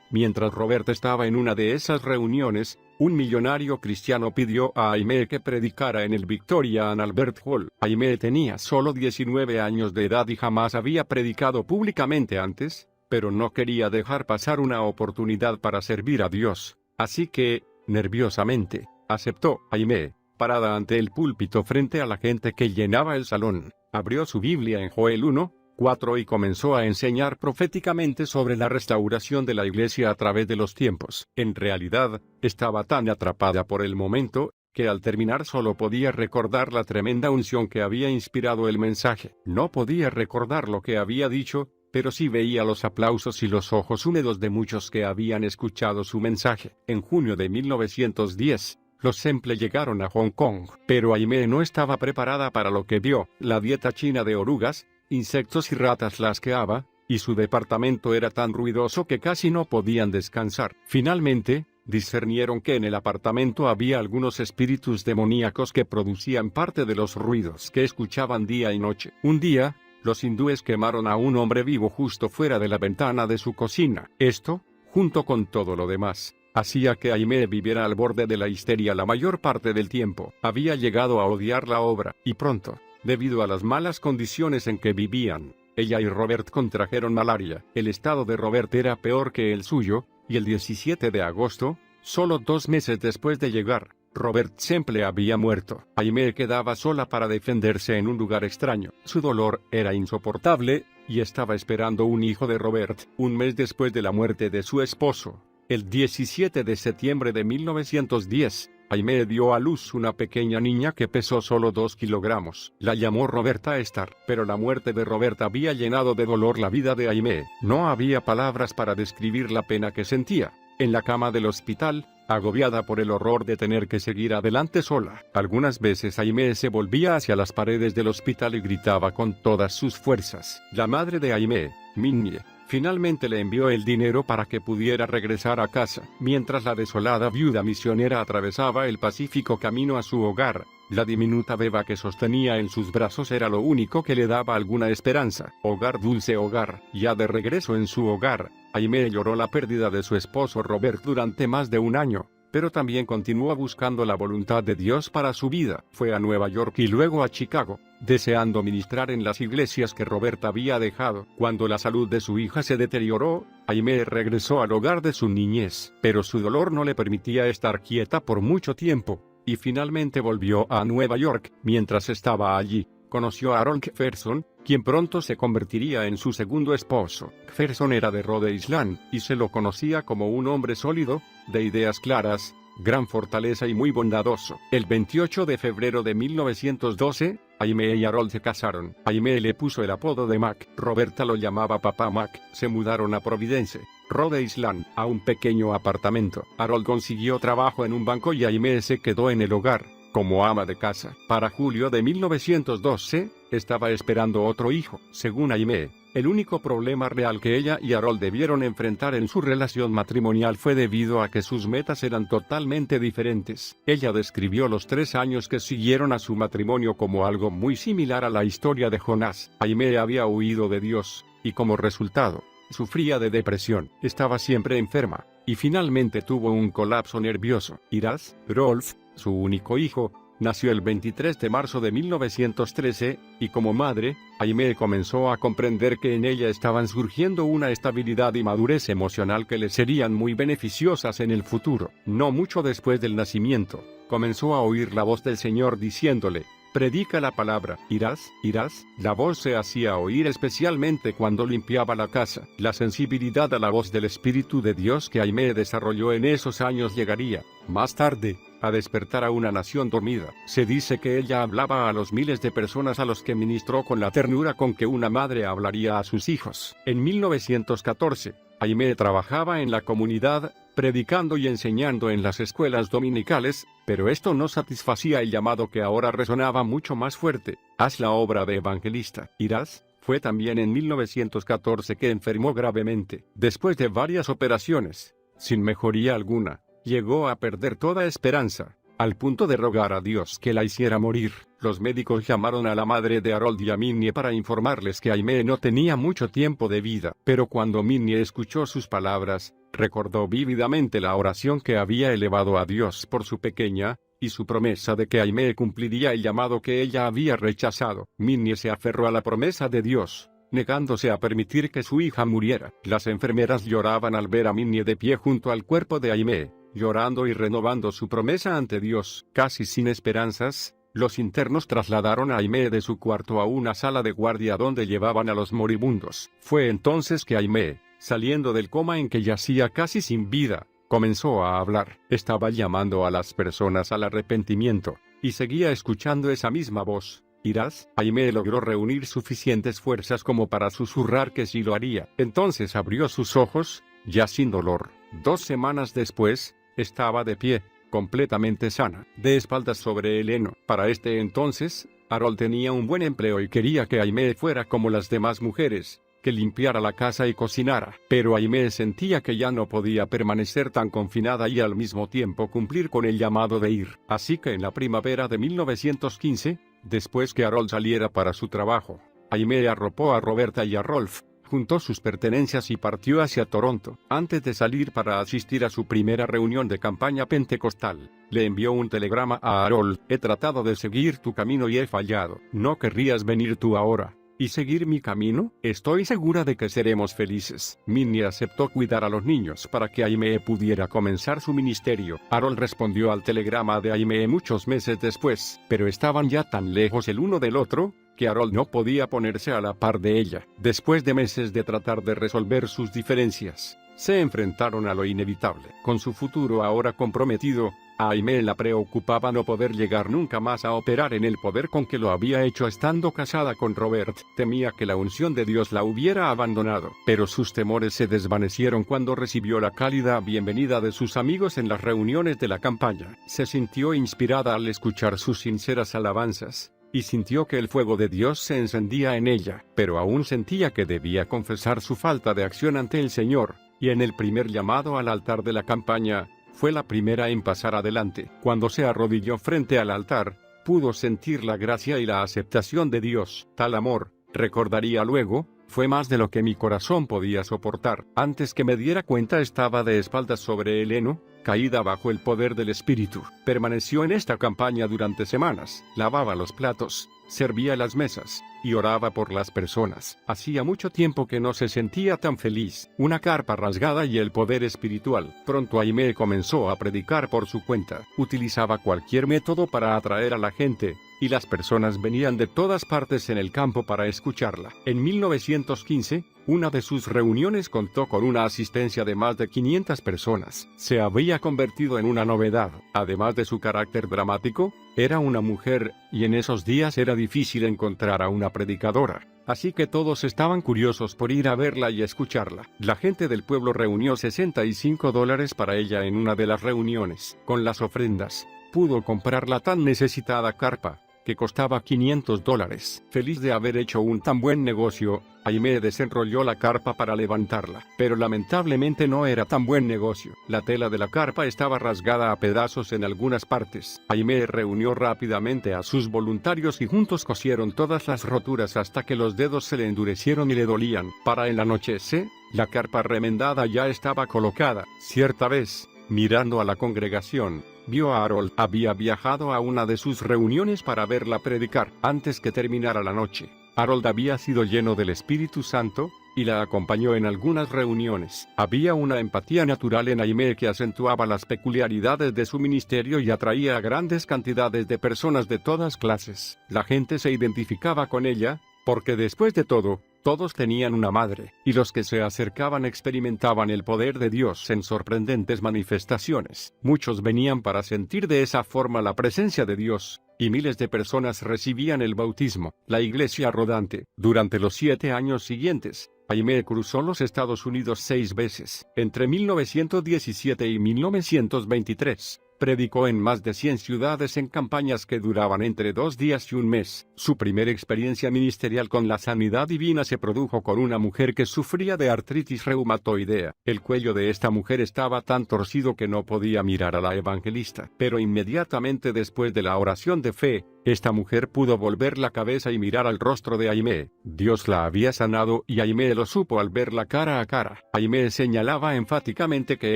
Mientras Robert estaba en una de esas reuniones, un millonario cristiano pidió a Aimee que predicara en el Victoria and Albert Hall. Aimee tenía solo 19 años de edad y jamás había predicado públicamente antes, pero no quería dejar pasar una oportunidad para servir a Dios. Así que, nerviosamente, aceptó. Aimee, parada ante el púlpito frente a la gente que llenaba el salón, abrió su Biblia en Joel 1:4 y comenzó a enseñar proféticamente sobre la restauración de la iglesia a través de los tiempos. En realidad, estaba tan atrapada por el momento, que al terminar solo podía recordar la tremenda unción que había inspirado el mensaje. No podía recordar lo que había dicho, pero sí veía los aplausos y los ojos húmedos de muchos que habían escuchado su mensaje. En junio de 1910, los Semple llegaron a Hong Kong, pero Aimee no estaba preparada para lo que vio. La dieta china de orugas, insectos y ratas la asqueaba, y su departamento era tan ruidoso que casi no podían descansar. Finalmente, discernieron que en el apartamento había algunos espíritus demoníacos que producían parte de los ruidos que escuchaban día y noche. Un día, los hindúes quemaron a un hombre vivo justo fuera de la ventana de su cocina. Esto, junto con todo lo demás, hacía que Aimee viviera al borde de la histeria la mayor parte del tiempo. Había llegado a odiar la obra, y pronto, debido a las malas condiciones en que vivían, ella y Robert contrajeron malaria. El estado de Robert era peor que el suyo, y el 17 de agosto, solo 2 meses después de llegar, Robert Semple había muerto. Aimee quedaba sola para defenderse en un lugar extraño. Su dolor era insoportable, y estaba esperando un hijo de Robert. Un mes después de la muerte de su esposo, el 17 de septiembre de 1910, Aimee dio a luz una pequeña niña que pesó solo 2 kilogramos. La llamó Roberta Estar, pero la muerte de Robert había llenado de dolor la vida de Aimee. No había palabras para describir la pena que sentía. En la cama del hospital, agobiada por el horror de tener que seguir adelante sola. Algunas veces Aimee se volvía hacia las paredes del hospital y gritaba con todas sus fuerzas. La madre de Aimee, Minnie, Finalmente le envió el dinero para que pudiera regresar a casa. Mientras la desolada viuda misionera atravesaba el Pacífico camino a su hogar, la diminuta beba que sostenía en sus brazos era lo único que le daba alguna esperanza. Hogar, dulce hogar. Ya de regreso en su hogar, Aimee lloró la pérdida de su esposo Robert durante más de un año, pero también continuó buscando la voluntad de Dios para su vida. Fue a Nueva York y luego a Chicago, deseando ministrar en las iglesias que Robert había dejado. Cuando la salud de su hija se deterioró, Aimee regresó al hogar de su niñez, pero su dolor no le permitía estar quieta por mucho tiempo, y finalmente volvió a Nueva York. Mientras estaba allí, conoció a Harold Jefferson, quien pronto se convertiría en su segundo esposo. Jefferson era de Rhode Island, y se lo conocía como un hombre sólido, de ideas claras, gran fortaleza y muy bondadoso. El 28 de febrero de 1912, Aimee y Harold se casaron. Aimee le puso el apodo de Mac. Roberta lo llamaba Papá Mac. Se mudaron a Providence, Rhode Island, a un pequeño apartamento. Harold consiguió trabajo en un banco y Aimee se quedó en el hogar, como ama de casa. Para julio de 1912, estaba esperando otro hijo. Según Aimee, el único problema real que ella y Harold debieron enfrentar en su relación matrimonial fue debido a que sus metas eran totalmente diferentes. Ella describió los 3 años que siguieron a su matrimonio como algo muy similar a la historia de Jonás. Aimee había huido de Dios, y como resultado, sufría de depresión, estaba siempre enferma, y finalmente tuvo un colapso nervioso. Iras, Rolf, su único hijo, nació el 23 de marzo de 1913, y como madre, Aimee comenzó a comprender que en ella estaban surgiendo una estabilidad y madurez emocional que le serían muy beneficiosas en el futuro. No mucho después del nacimiento, comenzó a oír la voz del Señor diciéndole: predica la palabra. Irás, irás. La voz se hacía oír especialmente cuando limpiaba la casa. La sensibilidad a la voz del Espíritu de Dios que Aimee desarrolló en esos años llegaría, más tarde, a despertar a una nación dormida. Se dice que ella hablaba a los miles de personas a los que ministró con la ternura con que una madre hablaría a sus hijos. En 1914, Aimee trabajaba en la comunidad, predicando y enseñando en las escuelas dominicales, pero esto no satisfacía el llamado que ahora resonaba mucho más fuerte: haz la obra de evangelista. Irás. Fue también en 1914 que enfermó gravemente. Después de varias operaciones, sin mejoría alguna, llegó a perder toda esperanza, al punto de rogar a Dios que la hiciera morir. Los médicos llamaron a la madre de Harold y a Minnie para informarles que Aimee no tenía mucho tiempo de vida. Pero cuando Minnie escuchó sus palabras, recordó vívidamente la oración que había elevado a Dios por su pequeña, y su promesa de que Aimee cumpliría el llamado que ella había rechazado. Minnie se aferró a la promesa de Dios, negándose a permitir que su hija muriera. Las enfermeras lloraban al ver a Minnie de pie junto al cuerpo de Aimee, llorando y renovando su promesa ante Dios. Casi sin esperanzas, los internos trasladaron a Aimee de su cuarto a una sala de guardia donde llevaban a los moribundos. Fue entonces que Aimee, saliendo del coma en que yacía casi sin vida, comenzó a hablar. Estaba llamando a las personas al arrepentimiento, y seguía escuchando esa misma voz. ¿Irás? Aimee logró reunir suficientes fuerzas como para susurrar que sí lo haría. Entonces abrió sus ojos, ya sin dolor. 2 semanas después, estaba de pie, completamente sana, de espaldas sobre el heno. Para este entonces, Harold tenía un buen empleo y quería que Aimee fuera como las demás mujeres, que limpiara la casa y cocinara. Pero Aimee sentía que ya no podía permanecer tan confinada y al mismo tiempo cumplir con el llamado de ir. Así que en la primavera de 1915, después que Harold saliera para su trabajo, Aimee arropó a Roberta y a Rolf, juntó sus pertenencias y partió hacia Toronto. Antes de salir para asistir a su primera reunión de campaña pentecostal, le envió un telegrama a Harold: he tratado de seguir tu camino y he fallado. ¿No querrías venir tú ahora y seguir mi camino? Estoy segura de que seremos felices. Minnie aceptó cuidar a los niños para que Aimee pudiera comenzar su ministerio. Harold respondió al telegrama de Aimee muchos meses después, pero estaban ya tan lejos el uno del otro, que Harold no podía ponerse a la par de ella. Después de meses de tratar de resolver sus diferencias, se enfrentaron a lo inevitable. Con su futuro ahora comprometido, a Aimee la preocupaba no poder llegar nunca más a operar en el poder con que lo había hecho estando casada con Robert. Temía que la unción de Dios la hubiera abandonado, pero sus temores se desvanecieron cuando recibió la cálida bienvenida de sus amigos en las reuniones de la campaña. Se sintió inspirada al escuchar sus sinceras alabanzas, y sintió que el fuego de Dios se encendía en ella, pero aún sentía que debía confesar su falta de acción ante el Señor, y en el primer llamado al altar de la campaña, fue la primera en pasar adelante. Cuando se arrodilló frente al altar, pudo sentir la gracia y la aceptación de Dios. Tal amor, recordaría luego, fue más de lo que mi corazón podía soportar. Antes que me diera cuenta estaba de espaldas sobre el heno, caída bajo el poder del Espíritu. Permaneció en esta campaña durante semanas, lavaba los platos, servía las mesas, y oraba por las personas. Hacía mucho tiempo que no se sentía tan feliz. Una carpa rasgada y el poder espiritual. Pronto Aimee comenzó a predicar por su cuenta. Utilizaba cualquier método para atraer a la gente, y las personas venían de todas partes en el campo para escucharla. En 1915, una de sus reuniones contó con una asistencia de más de 500 personas. Se había convertido en una novedad. Además de su carácter dramático, era una mujer, y en esos días era difícil encontrar a una predicadora. Así que todos estaban curiosos por ir a verla y escucharla. La gente del pueblo reunió $65 para ella en una de las reuniones. Con las ofrendas, pudo comprar la tan necesitada carpa, que costaba $500. Feliz de haber hecho un tan buen negocio, Aimee desenrolló la carpa para levantarla. Pero lamentablemente no era tan buen negocio. La tela de la carpa estaba rasgada a pedazos en algunas partes. Aimee reunió rápidamente a sus voluntarios y juntos cosieron todas las roturas hasta que los dedos se le endurecieron y le dolían. Para el anochecer, la carpa remendada ya estaba colocada. Cierta vez, mirando a la congregación, vio a Harold. Había viajado a una de sus reuniones para verla predicar. Antes que terminara la noche, Harold había sido lleno del Espíritu Santo, y la acompañó en algunas reuniones. Había una empatía natural en Aimee que acentuaba las peculiaridades de su ministerio y atraía a grandes cantidades de personas de todas clases. La gente se identificaba con ella, porque después de todo, todos tenían una madre, y los que se acercaban experimentaban el poder de Dios en sorprendentes manifestaciones. Muchos venían para sentir de esa forma la presencia de Dios, y miles de personas recibían el bautismo. La iglesia rodante. Durante los 7 años siguientes, Aimee cruzó los Estados Unidos 6 veces. Entre 1917 y 1923, predicó en más de 100 ciudades en campañas que duraban entre 2 días y un mes. Su primera experiencia ministerial con la sanidad divina se produjo con una mujer que sufría de artritis reumatoidea. El cuello de esta mujer estaba tan torcido que no podía mirar a la evangelista. Pero inmediatamente después de la oración de fe, esta mujer pudo volver la cabeza y mirar al rostro de Aimee. Dios la había sanado y Aimee lo supo al verla cara a cara. Aimee señalaba enfáticamente que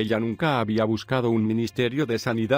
ella nunca había buscado un ministerio de sanidad,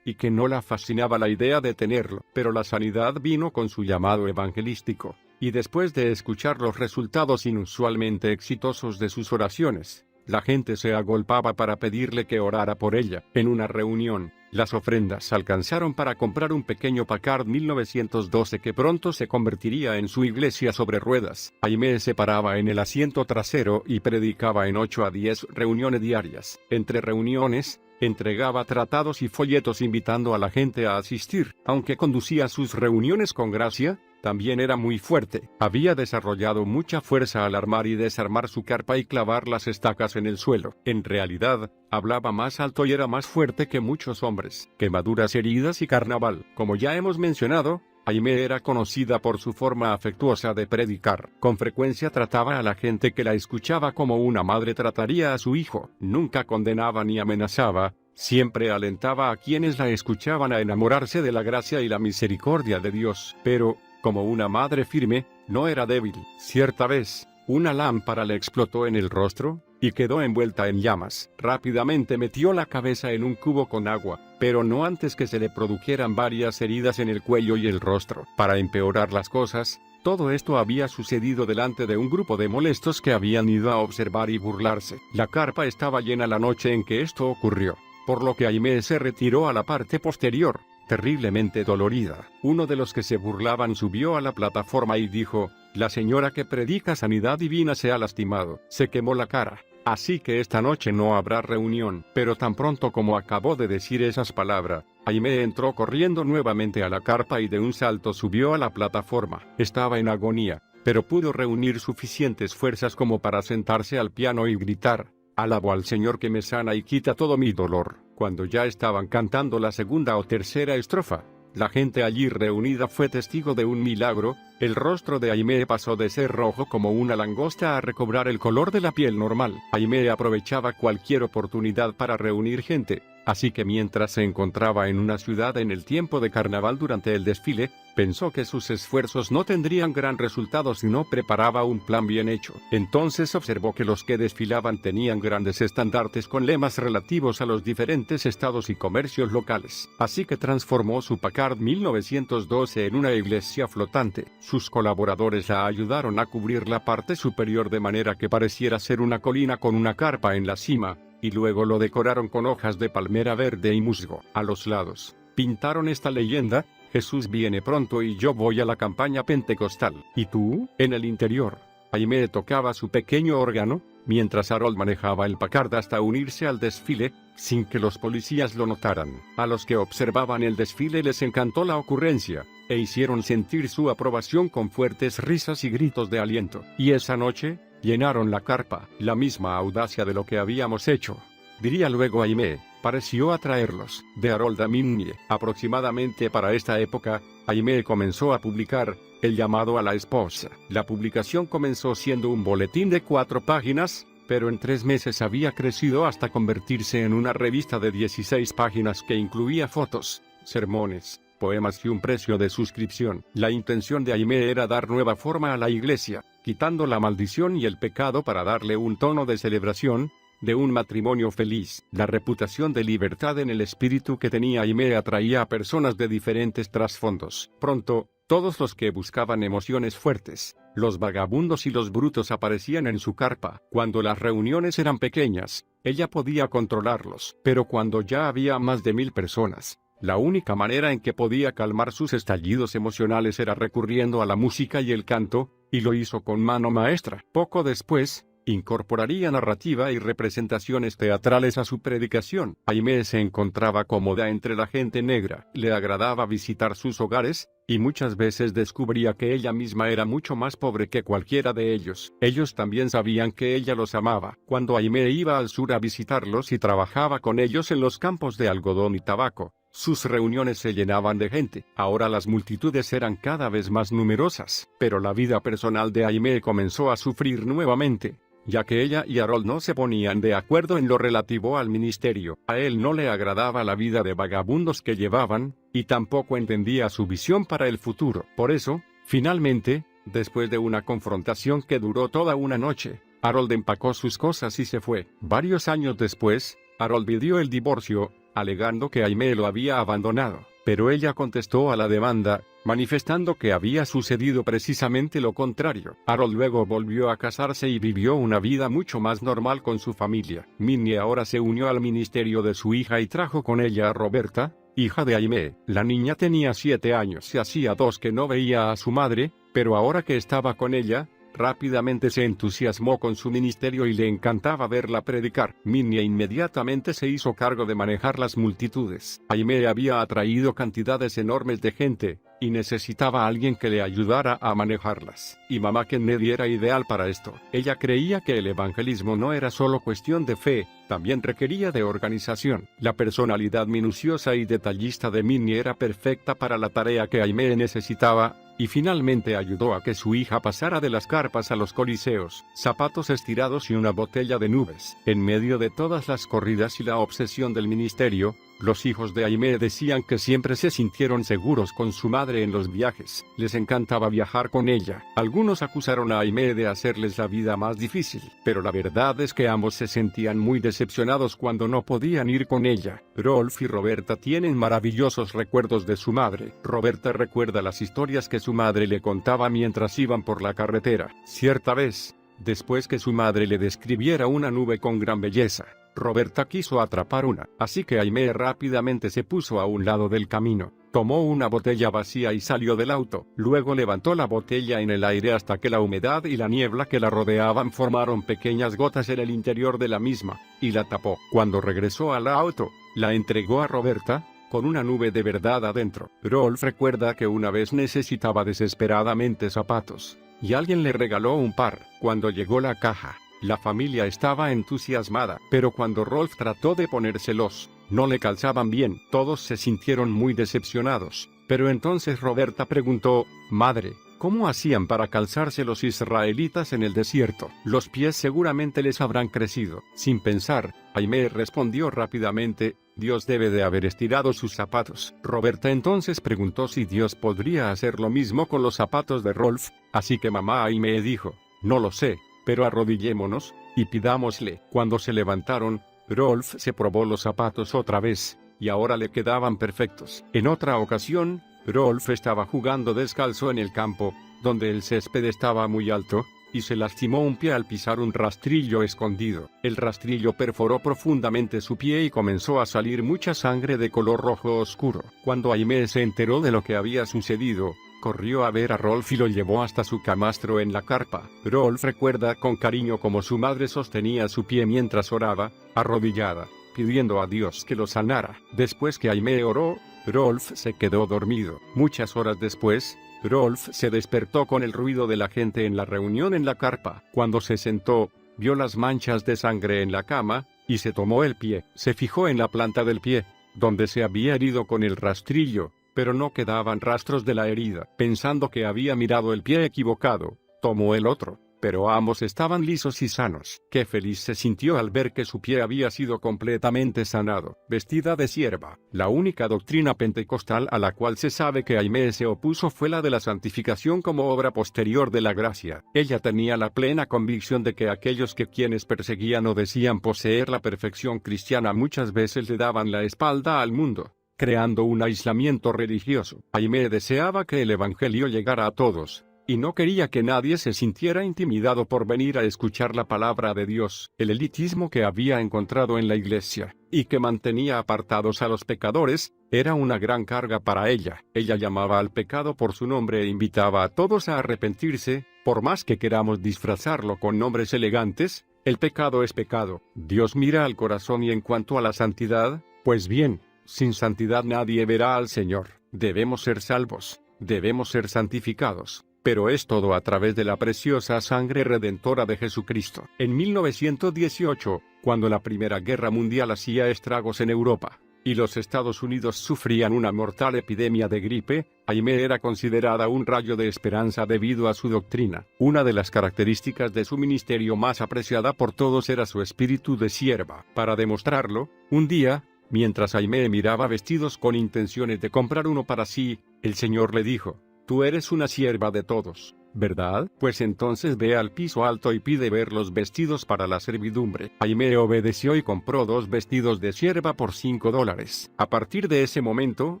y que no la fascinaba la idea de tenerlo. Pero la sanidad vino con su llamado evangelístico, y después de escuchar los resultados inusualmente exitosos de sus oraciones, la gente se agolpaba para pedirle que orara por ella. En una reunión, las ofrendas alcanzaron para comprar un pequeño Packard 1912 que pronto se convertiría en su iglesia sobre ruedas. Aimee se paraba en el asiento trasero y predicaba en 8 a 10 reuniones diarias. Entre reuniones, entregaba tratados y folletos invitando a la gente a asistir. Aunque conducía sus reuniones con gracia, también era muy fuerte. Había desarrollado mucha fuerza al armar y desarmar su carpa y clavar las estacas en el suelo. En realidad, hablaba más alto y era más fuerte que muchos hombres. Quemaduras, heridas y carnaval. Como ya hemos mencionado, Aimee era conocida por su forma afectuosa de predicar. Con frecuencia trataba a la gente que la escuchaba como una madre trataría a su hijo. Nunca condenaba ni amenazaba. Siempre alentaba a quienes la escuchaban a enamorarse de la gracia y la misericordia de Dios. Pero, como una madre firme, no era débil. Cierta vez, una lámpara le explotó en el rostro, y quedó envuelta en llamas. Rápidamente metió la cabeza en un cubo con agua, pero no antes que se le produjeran varias heridas en el cuello y el rostro. Para empeorar las cosas, todo esto había sucedido delante de un grupo de molestos que habían ido a observar y burlarse. La carpa estaba llena la noche en que esto ocurrió, por lo que Aimee se retiró a la parte posterior, terriblemente dolorida. Uno de los que se burlaban subió a la plataforma y dijo: «La señora que predica sanidad divina se ha lastimado, se quemó la cara, así que esta noche no habrá reunión». Pero tan pronto como acabó de decir esas palabras, Aimee entró corriendo nuevamente a la carpa y de un salto subió a la plataforma. Estaba en agonía, pero pudo reunir suficientes fuerzas como para sentarse al piano y gritar: «Alabo al Señor que me sana y quita todo mi dolor». Cuando ya estaban cantando la segunda o tercera estrofa, La gente allí reunida fue testigo de un milagro. El rostro de Aimee pasó de ser rojo como una langosta a recobrar el color de la piel normal. Aimee aprovechaba cualquier oportunidad para reunir gente, así que mientras se encontraba en una ciudad en el tiempo de carnaval durante el desfile, pensó que sus esfuerzos no tendrían gran resultado si no preparaba un plan bien hecho. Entonces observó que los que desfilaban tenían grandes estandartes con lemas relativos a los diferentes estados y comercios locales. Así que transformó su Packard 1912 en una iglesia flotante. Sus colaboradores la ayudaron a cubrir la parte superior de manera que pareciera ser una colina con una carpa en la cima, y luego lo decoraron con hojas de palmera verde y musgo. A los lados, pintaron esta leyenda: Jesús viene pronto y yo voy a la campaña pentecostal. ¿Y tú? En el interior, Aimee tocaba su pequeño órgano, mientras Harold manejaba el Packard hasta unirse al desfile, sin que los policías lo notaran. A los que observaban el desfile les encantó la ocurrencia, e hicieron sentir su aprobación con fuertes risas y gritos de aliento. Y esa noche, llenaron la carpa. La misma audacia de lo que habíamos hecho, diría luego Aimee, pareció atraerlos. De Harold a Minnie. Aproximadamente para esta época, Aimee comenzó a publicar El llamado a la esposa. La publicación comenzó siendo un boletín de 4 páginas, pero en 3 meses había crecido hasta convertirse en una revista de 16 páginas que incluía fotos, sermones, poemas y un precio de suscripción. La intención de Aimee era dar nueva forma a la iglesia, quitando la maldición y el pecado para darle un tono de celebración, de un matrimonio feliz. La reputación de libertad en el espíritu que tenía Aimee atraía a personas de diferentes trasfondos. Pronto, todos los que buscaban emociones fuertes, los vagabundos y los brutos aparecían en su carpa. Cuando las reuniones eran pequeñas, ella podía controlarlos, pero cuando ya había más de 1000 personas, la única manera en que podía calmar sus estallidos emocionales era recurriendo a la música y el canto, y lo hizo con mano maestra. Poco después, incorporaría narrativa y representaciones teatrales a su predicación. Aimee se encontraba cómoda entre la gente negra, le agradaba visitar sus hogares, y muchas veces descubría que ella misma era mucho más pobre que cualquiera de ellos. Ellos también sabían que ella los amaba. Cuando Aimee iba al sur a visitarlos y trabajaba con ellos en los campos de algodón y tabaco, sus reuniones se llenaban de gente. Ahora las multitudes eran cada vez más numerosas, pero la vida personal de Aimee comenzó a sufrir nuevamente, ya que ella y Harold no se ponían de acuerdo en lo relativo al ministerio. A él no le agradaba la vida de vagabundos que llevaban, y tampoco entendía su visión para el futuro. Por eso, finalmente, después de una confrontación que duró toda una noche, Harold empacó sus cosas y se fue. Varios años después, Harold pidió el divorcio, alegando que Aimee lo había abandonado, pero ella contestó a la demanda, manifestando que había sucedido precisamente lo contrario. Harold luego volvió a casarse y vivió una vida mucho más normal con su familia. Minnie ahora se unió al ministerio de su hija y trajo con ella a Roberta, hija de Aimee. La niña tenía 7 años y hacía 2 que no veía a su madre, pero ahora que estaba con ella, rápidamente se entusiasmó con su ministerio y le encantaba verla predicar. Minnie inmediatamente se hizo cargo de manejar las multitudes. Aimee había atraído cantidades enormes de gente, y necesitaba a alguien que le ayudara a manejarlas. Y Mamá Kennedy era ideal para esto. Ella creía que el evangelismo no era solo cuestión de fe, también requería de organización. La personalidad minuciosa y detallista de Minnie era perfecta para la tarea que Aimee necesitaba, y finalmente ayudó a que su hija pasara de las carpas a los coliseos, zapatos estirados y una botella de nubes. En medio de todas las corridas y la obsesión del ministerio, los hijos de Aimee decían que siempre se sintieron seguros con su madre en los viajes. Les encantaba viajar con ella. Algunos acusaron a Aimee de hacerles la vida más difícil, pero la verdad es que ambos se sentían muy decepcionados cuando no podían ir con ella. Rolf y Roberta tienen maravillosos recuerdos de su madre. Roberta recuerda las historias que su madre le contaba mientras iban por la carretera. Cierta vez, después que su madre le describiera una nube con gran belleza, Roberta quiso atrapar una, así que Aimee rápidamente se puso a un lado del camino, tomó una botella vacía y salió del auto. Luego levantó la botella en el aire hasta que la humedad y la niebla que la rodeaban formaron pequeñas gotas en el interior de la misma, y la tapó. Cuando regresó al auto, la entregó a Roberta, con una nube de verdad adentro. Rolf recuerda que una vez necesitaba desesperadamente zapatos, y alguien le regaló un par. Cuando llegó la caja, la familia estaba entusiasmada, pero cuando Rolf trató de ponérselos, no le calzaban bien. Todos se sintieron muy decepcionados, Pero entonces Roberta preguntó, «Madre, ¿cómo hacían para calzarse los israelitas en el desierto? Los pies seguramente les habrán crecido». Sin pensar, Aimee respondió rápidamente, «Dios debe de haber estirado sus zapatos». Roberta entonces preguntó si Dios podría hacer lo mismo con los zapatos de Rolf, así que mamá Aimee dijo, «No lo sé, pero arrodillémonos y pidámosle». Cuando se levantaron, Rolf se probó los zapatos otra vez, y ahora le quedaban perfectos. En otra ocasión, Rolf estaba jugando descalzo en el campo, donde el césped estaba muy alto, y se lastimó un pie al pisar un rastrillo escondido. El rastrillo perforó profundamente su pie y comenzó a salir mucha sangre de color rojo oscuro. Cuando Aimee se enteró de lo que había sucedido, corrió a ver a Rolf y lo llevó hasta su camastro en la carpa. Rolf recuerda con cariño cómo su madre sostenía su pie mientras oraba, arrodillada, pidiendo a Dios que lo sanara. Después que Aimee oró, Rolf se quedó dormido. Muchas horas después, Rolf se despertó con el ruido de la gente en la reunión en la carpa. Cuando se sentó, vio las manchas de sangre en la cama, y se tomó el pie. Se fijó en la planta del pie, donde se había herido con el rastrillo, pero no quedaban rastros de la herida. Pensando que había mirado el pie equivocado, tomó el otro, pero ambos estaban lisos y sanos. Qué feliz se sintió al ver que su pie había sido completamente sanado. Vestida de sierva. La única doctrina pentecostal a la cual se sabe que Aimee se opuso fue la de la santificación como obra posterior de la gracia. Ella tenía la plena convicción de que aquellos que quienes perseguían o decían poseer la perfección cristiana muchas veces le daban la espalda al mundo, creando un aislamiento religioso. Aimee deseaba que el evangelio llegara a todos, y no quería que nadie se sintiera intimidado por venir a escuchar la palabra de Dios. El elitismo que había encontrado en la iglesia, y que mantenía apartados a los pecadores, era una gran carga para ella. Ella llamaba al pecado por su nombre e invitaba a todos a arrepentirse. Por más que queramos disfrazarlo con nombres elegantes, el pecado es pecado. Dios mira al corazón, y en cuanto a la santidad, pues bien, sin santidad nadie verá al Señor. Debemos ser salvos, debemos ser santificados, pero es todo a través de la preciosa sangre redentora de Jesucristo. En 1918, cuando la Primera Guerra Mundial hacía estragos en Europa, y los Estados Unidos sufrían una mortal epidemia de gripe, Aimee era considerada un rayo de esperanza debido a su doctrina. Una de las características de su ministerio más apreciada por todos era su espíritu de sierva. Para demostrarlo, un día, mientras Aimee miraba vestidos con intenciones de comprar uno para sí, el Señor le dijo, «Tú eres una sierva de todos, ¿verdad? Pues entonces ve al piso alto y pide ver los vestidos para la servidumbre». Aimee obedeció y compró 2 vestidos de sierva por $5. A partir de ese momento,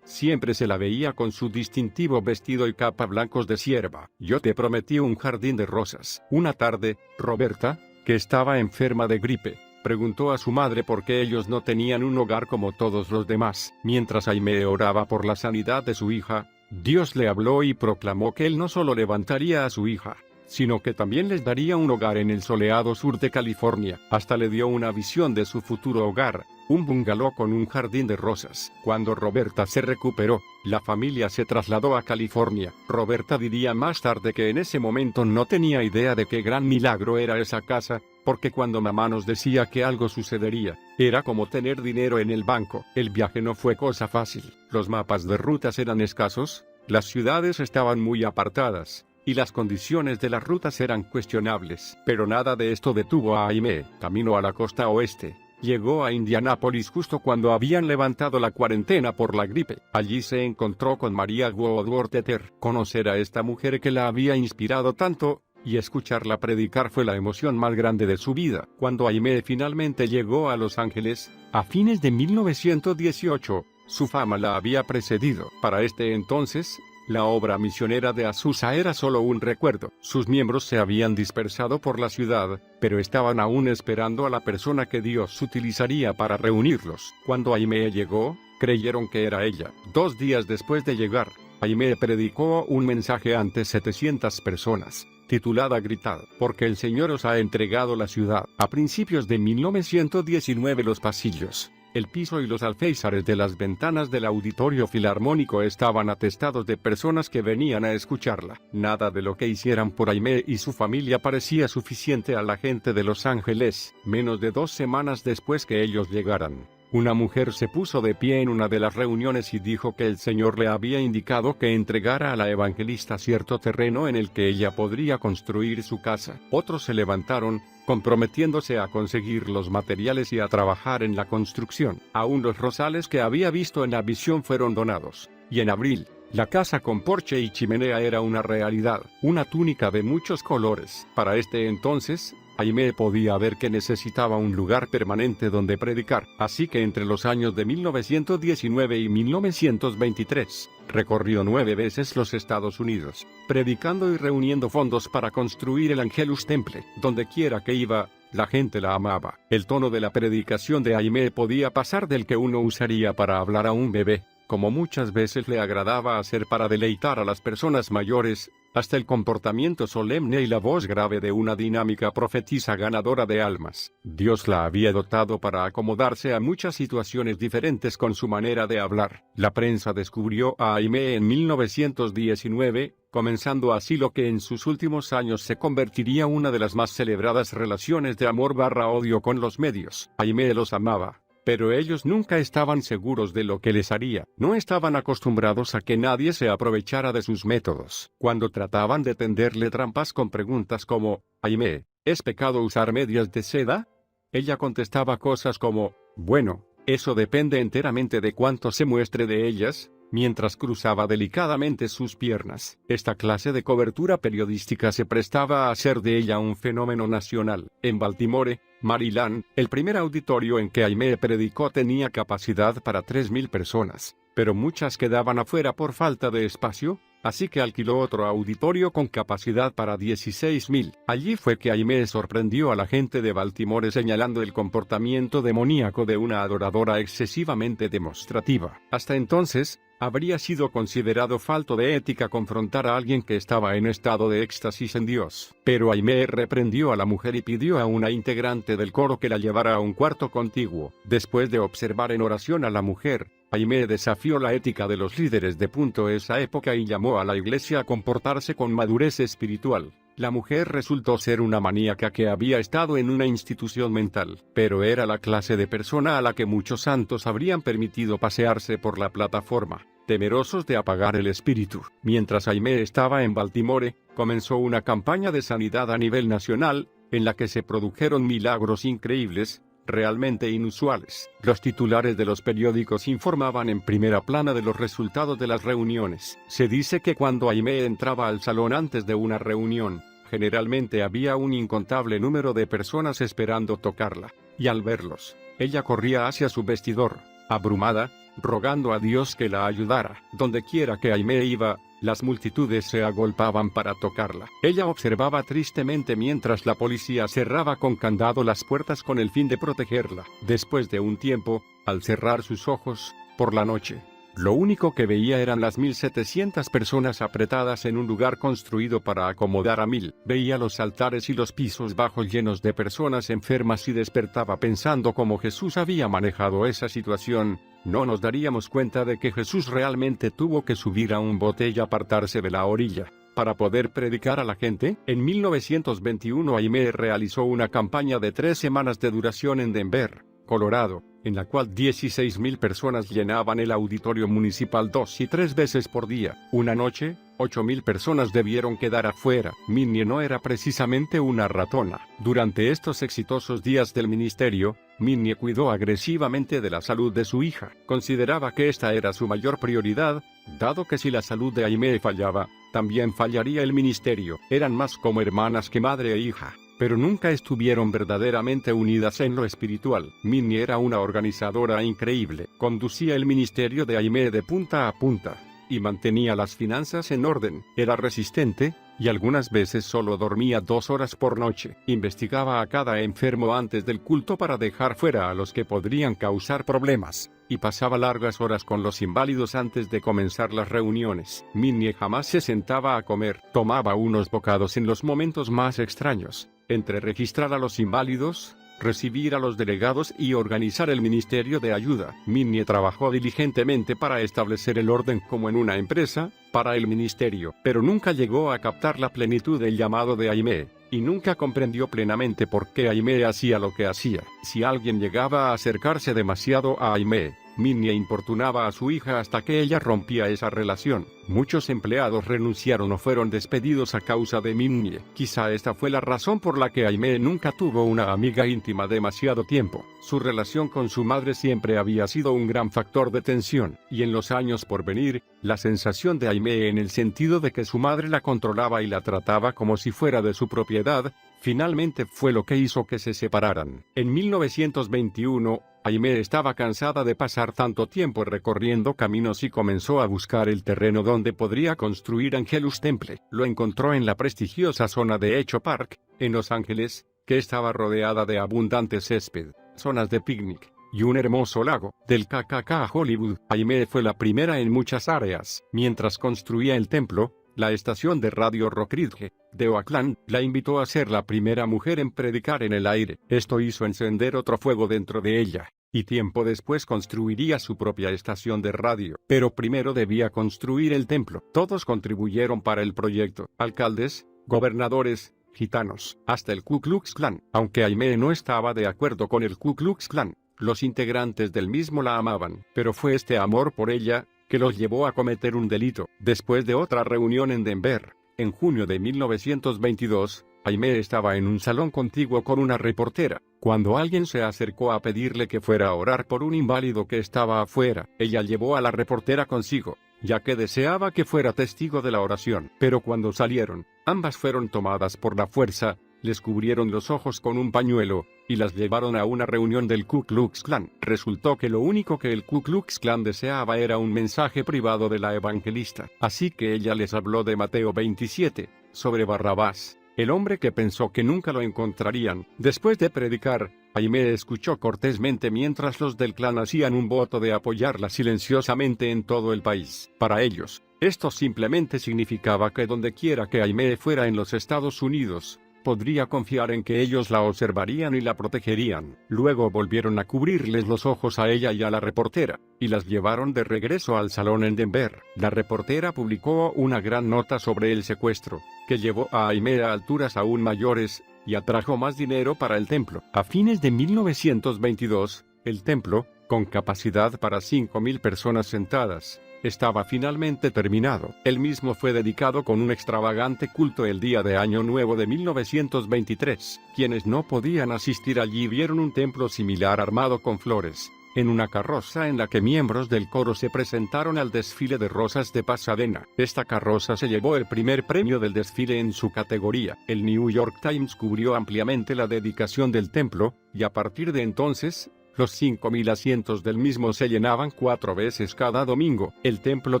siempre se la veía con su distintivo vestido y capa blancos de sierva. «Yo te prometí un jardín de rosas». Una tarde, Roberta, que estaba enferma de gripe, preguntó a su madre por qué ellos no tenían un hogar como todos los demás. Mientras Aimee oraba por la sanidad de su hija, Dios le habló y proclamó que él no solo levantaría a su hija, sino que también les daría un hogar en el soleado sur de California. Hasta le dio una visión de su futuro hogar, un bungalow con un jardín de rosas. Cuando Roberta se recuperó, la familia se trasladó a California. Roberta diría más tarde que en ese momento no tenía idea de qué gran milagro era esa casa, porque cuando mamá nos decía que algo sucedería, era como tener dinero en el banco. El viaje no fue cosa fácil. Los mapas de rutas eran escasos, las ciudades estaban muy apartadas, y las condiciones de las rutas eran cuestionables. Pero nada de esto detuvo a Aimee. Camino a la costa oeste, llegó a Indianápolis justo cuando habían levantado la cuarentena por la gripe. Allí se encontró con María Woodworth-Etter. Conocer a esta mujer que la había inspirado tanto, y escucharla predicar fue la emoción más grande de su vida. Cuando Aimee finalmente llegó a Los Ángeles, a fines de 1918, su fama la había precedido. Para este entonces, la obra misionera de Azusa era solo un recuerdo. Sus miembros se habían dispersado por la ciudad, pero estaban aún esperando a la persona que Dios utilizaría para reunirlos. Cuando Aimee llegó, creyeron que era ella. 2 días después de llegar, Aimee predicó un mensaje ante 700 personas, titulada Gritad, porque el Señor os ha entregado la ciudad. A principios de 1919 los pasillos, el piso y los alféizares de las ventanas del auditorio filarmónico estaban atestados de personas que venían a escucharla. Nada de lo que hicieran por Aimee y su familia parecía suficiente a la gente de Los Ángeles. Menos de 2 semanas después que ellos llegaran, Una mujer se puso de pie en una de las reuniones y dijo que el Señor le había indicado que entregara a la evangelista cierto terreno en el que ella podría construir su casa. Otros se levantaron, comprometiéndose a conseguir los materiales y a trabajar en la construcción. Aún los rosales que había visto en la visión fueron donados. Y en abril, la casa con porche y chimenea era una realidad, una túnica de muchos colores. Para este entonces, Aimee podía ver que necesitaba un lugar permanente donde predicar, así que entre los años de 1919 y 1923, recorrió 9 veces los Estados Unidos, predicando y reuniendo fondos para construir el Angelus Temple. Donde quiera que iba, la gente la amaba. El tono de la predicación de Aimee podía pasar del que uno usaría para hablar a un bebé, como muchas veces le agradaba hacer para deleitar a las personas mayores, hasta el comportamiento solemne y la voz grave de una dinámica profetisa ganadora de almas. Dios la había dotado para acomodarse a muchas situaciones diferentes con su manera de hablar. La prensa descubrió a Aimee en 1919, comenzando así lo que en sus últimos años se convertiría una de las más celebradas relaciones de amor/odio con los medios. Aimee los amaba, pero ellos nunca estaban seguros de lo que les haría. No estaban acostumbrados a que nadie se aprovechara de sus métodos. Cuando trataban de tenderle trampas con preguntas como, Aimee, ¿es pecado usar medias de seda? Ella contestaba cosas como, bueno, eso depende enteramente de cuánto se muestre de ellas, mientras cruzaba delicadamente sus piernas. Esta clase de cobertura periodística se prestaba a hacer de ella un fenómeno nacional. En Baltimore, Maryland, el primer auditorio en que Aimee predicó tenía capacidad para 3.000 personas, pero muchas quedaban afuera por falta de espacio, así que alquiló otro auditorio con capacidad para 16.000. Allí fue que Aimee sorprendió a la gente de Baltimore señalando el comportamiento demoníaco de una adoradora excesivamente demostrativa. Hasta entonces, habría sido considerado falto de ética confrontar a alguien que estaba en estado de éxtasis en Dios. Pero Aimee reprendió a la mujer y pidió a una integrante del coro que la llevara a un cuarto contiguo. Después de observar en oración a la mujer, Aimee desafió la ética de los líderes de esa época y llamó a la iglesia a comportarse con madurez espiritual. La mujer resultó ser una maníaca que había estado en una institución mental, pero era la clase de persona a la que muchos santos habrían permitido pasearse por la plataforma, temerosos de apagar el espíritu. Mientras Aimee estaba en Baltimore, comenzó una campaña de sanidad a nivel nacional, en la que se produjeron milagros increíbles, realmente inusuales. Los titulares de los periódicos informaban en primera plana de los resultados de las reuniones. Se dice que cuando Aimee entraba al salón antes de una reunión, generalmente había un incontable número de personas esperando tocarla, y al verlos, ella corría hacia su vestidor, abrumada, rogando a Dios que la ayudara. Donde quiera que Aimee iba, las multitudes se agolpaban para tocarla. Ella observaba tristemente mientras la policía cerraba con candado las puertas con el fin de protegerla. Después de un tiempo, al cerrar sus ojos, por la noche, lo único que veía eran las 1.700 personas apretadas en un lugar construido para acomodar a 1.000. Veía los altares y los pisos bajos llenos de personas enfermas y despertaba pensando cómo Jesús había manejado esa situación. No nos daríamos cuenta de que Jesús realmente tuvo que subir a un bote y apartarse de la orilla para poder predicar a la gente. En 1921 Aimee realizó una campaña de 3 semanas de duración en Denver, Colorado, en la cual 16.000 personas llenaban el auditorio municipal 2 y 3 veces por día. Una noche, 8.000 personas debieron quedar afuera. Minnie no era precisamente una ratona. Durante estos exitosos días del ministerio, Minnie cuidó agresivamente de la salud de su hija. Consideraba que esta era su mayor prioridad, dado que si la salud de Aimee fallaba, también fallaría el ministerio. Eran más como hermanas que madre e hija, pero nunca estuvieron verdaderamente unidas en lo espiritual. Minnie era una organizadora increíble. Conducía el ministerio de Aimee de punta a punta, y mantenía las finanzas en orden. Era resistente, y algunas veces solo dormía 2 horas por noche. Investigaba a cada enfermo antes del culto para dejar fuera a los que podrían causar problemas, y pasaba largas horas con los inválidos antes de comenzar las reuniones. Minnie jamás se sentaba a comer. Tomaba unos bocados en los momentos más extraños, entre registrar a los inválidos, recibir a los delegados y organizar el ministerio de ayuda. Minnie trabajó diligentemente para establecer el orden como en una empresa, para el ministerio, pero nunca llegó a captar la plenitud del llamado de Aimee. y nunca comprendió plenamente por qué Aimee hacía lo que hacía. Si alguien llegaba a acercarse demasiado a Aimee, Minnie importunaba a su hija hasta que ella rompía esa relación. Muchos empleados renunciaron o fueron despedidos a causa de Minnie. Quizá esta fue la razón por la que Aimee nunca tuvo una amiga íntima demasiado tiempo. Su relación con su madre siempre había sido un gran factor de tensión, y en los años por venir, la sensación de Aimee en el sentido de que su madre la controlaba y la trataba como si fuera de su propiedad, finalmente fue lo que hizo que se separaran. En 1921, Aimee estaba cansada de pasar tanto tiempo recorriendo caminos y comenzó a buscar el terreno donde podría construir Angelus Temple. Lo encontró en la prestigiosa zona de Echo Park, en Los Ángeles, que estaba rodeada de abundante césped, zonas de picnic y un hermoso lago. Del KKK Hollywood, Aimee fue la primera en muchas áreas. Mientras construía el templo, la estación de radio Rock Ridge de Oakland la invitó a ser la primera mujer en predicar en el aire. Esto hizo encender otro fuego dentro de ella, y tiempo después construiría su propia estación de radio. Pero primero debía construir el templo. Todos contribuyeron para el proyecto: alcaldes, gobernadores, gitanos, hasta el Ku Klux Klan. Aunque Aimee no estaba de acuerdo con el Ku Klux Klan, los integrantes del mismo la amaban. Pero fue este amor por ella que los llevó a cometer un delito. Después de otra reunión en Denver, en junio de 1922, Aimee estaba en un salón contiguo con una reportera, cuando alguien se acercó a pedirle que fuera a orar por un inválido que estaba afuera. Ella llevó a la reportera consigo, ya que deseaba que fuera testigo de la oración. Pero cuando salieron, ambas fueron tomadas por la fuerza, les cubrieron los ojos con un pañuelo, y las llevaron a una reunión del Ku Klux Klan. Resultó que lo único que el Ku Klux Klan deseaba era un mensaje privado de la evangelista. Así que ella les habló de Mateo 27, sobre Barrabás, el hombre que pensó que nunca lo encontrarían. Después de predicar, Aimee escuchó cortésmente mientras los del clan hacían un voto de apoyarla silenciosamente en todo el país. Para ellos, esto simplemente significaba que donde quiera que Aimee fuera en los Estados Unidos, podría confiar en que ellos la observarían y la protegerían. Luego volvieron a cubrirles los ojos a ella y a la reportera, y las llevaron de regreso al salón en Denver. La reportera publicó una gran nota sobre el secuestro, que llevó a Aimee a alturas aún mayores, y atrajo más dinero para el templo. A fines de 1922, el templo, con capacidad para 5,000 personas sentadas, estaba finalmente terminado. El mismo fue dedicado con un extravagante culto el día de Año Nuevo de 1923. Quienes no podían asistir allí vieron un templo similar armado con flores, en una carroza en la que miembros del coro se presentaron al desfile de rosas de Pasadena. Esta carroza se llevó el primer premio del desfile en su categoría. El New York Times cubrió ampliamente la dedicación del templo, y a partir de entonces, los 5,000 asientos del mismo se llenaban 4 veces cada domingo. El templo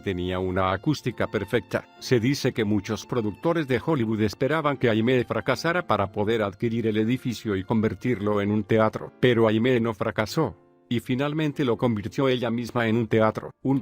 tenía una acústica perfecta. Se dice que muchos productores de Hollywood esperaban que Aimee fracasara para poder adquirir el edificio y convertirlo en un teatro. Pero Aimee no fracasó, y finalmente lo convirtió ella misma en un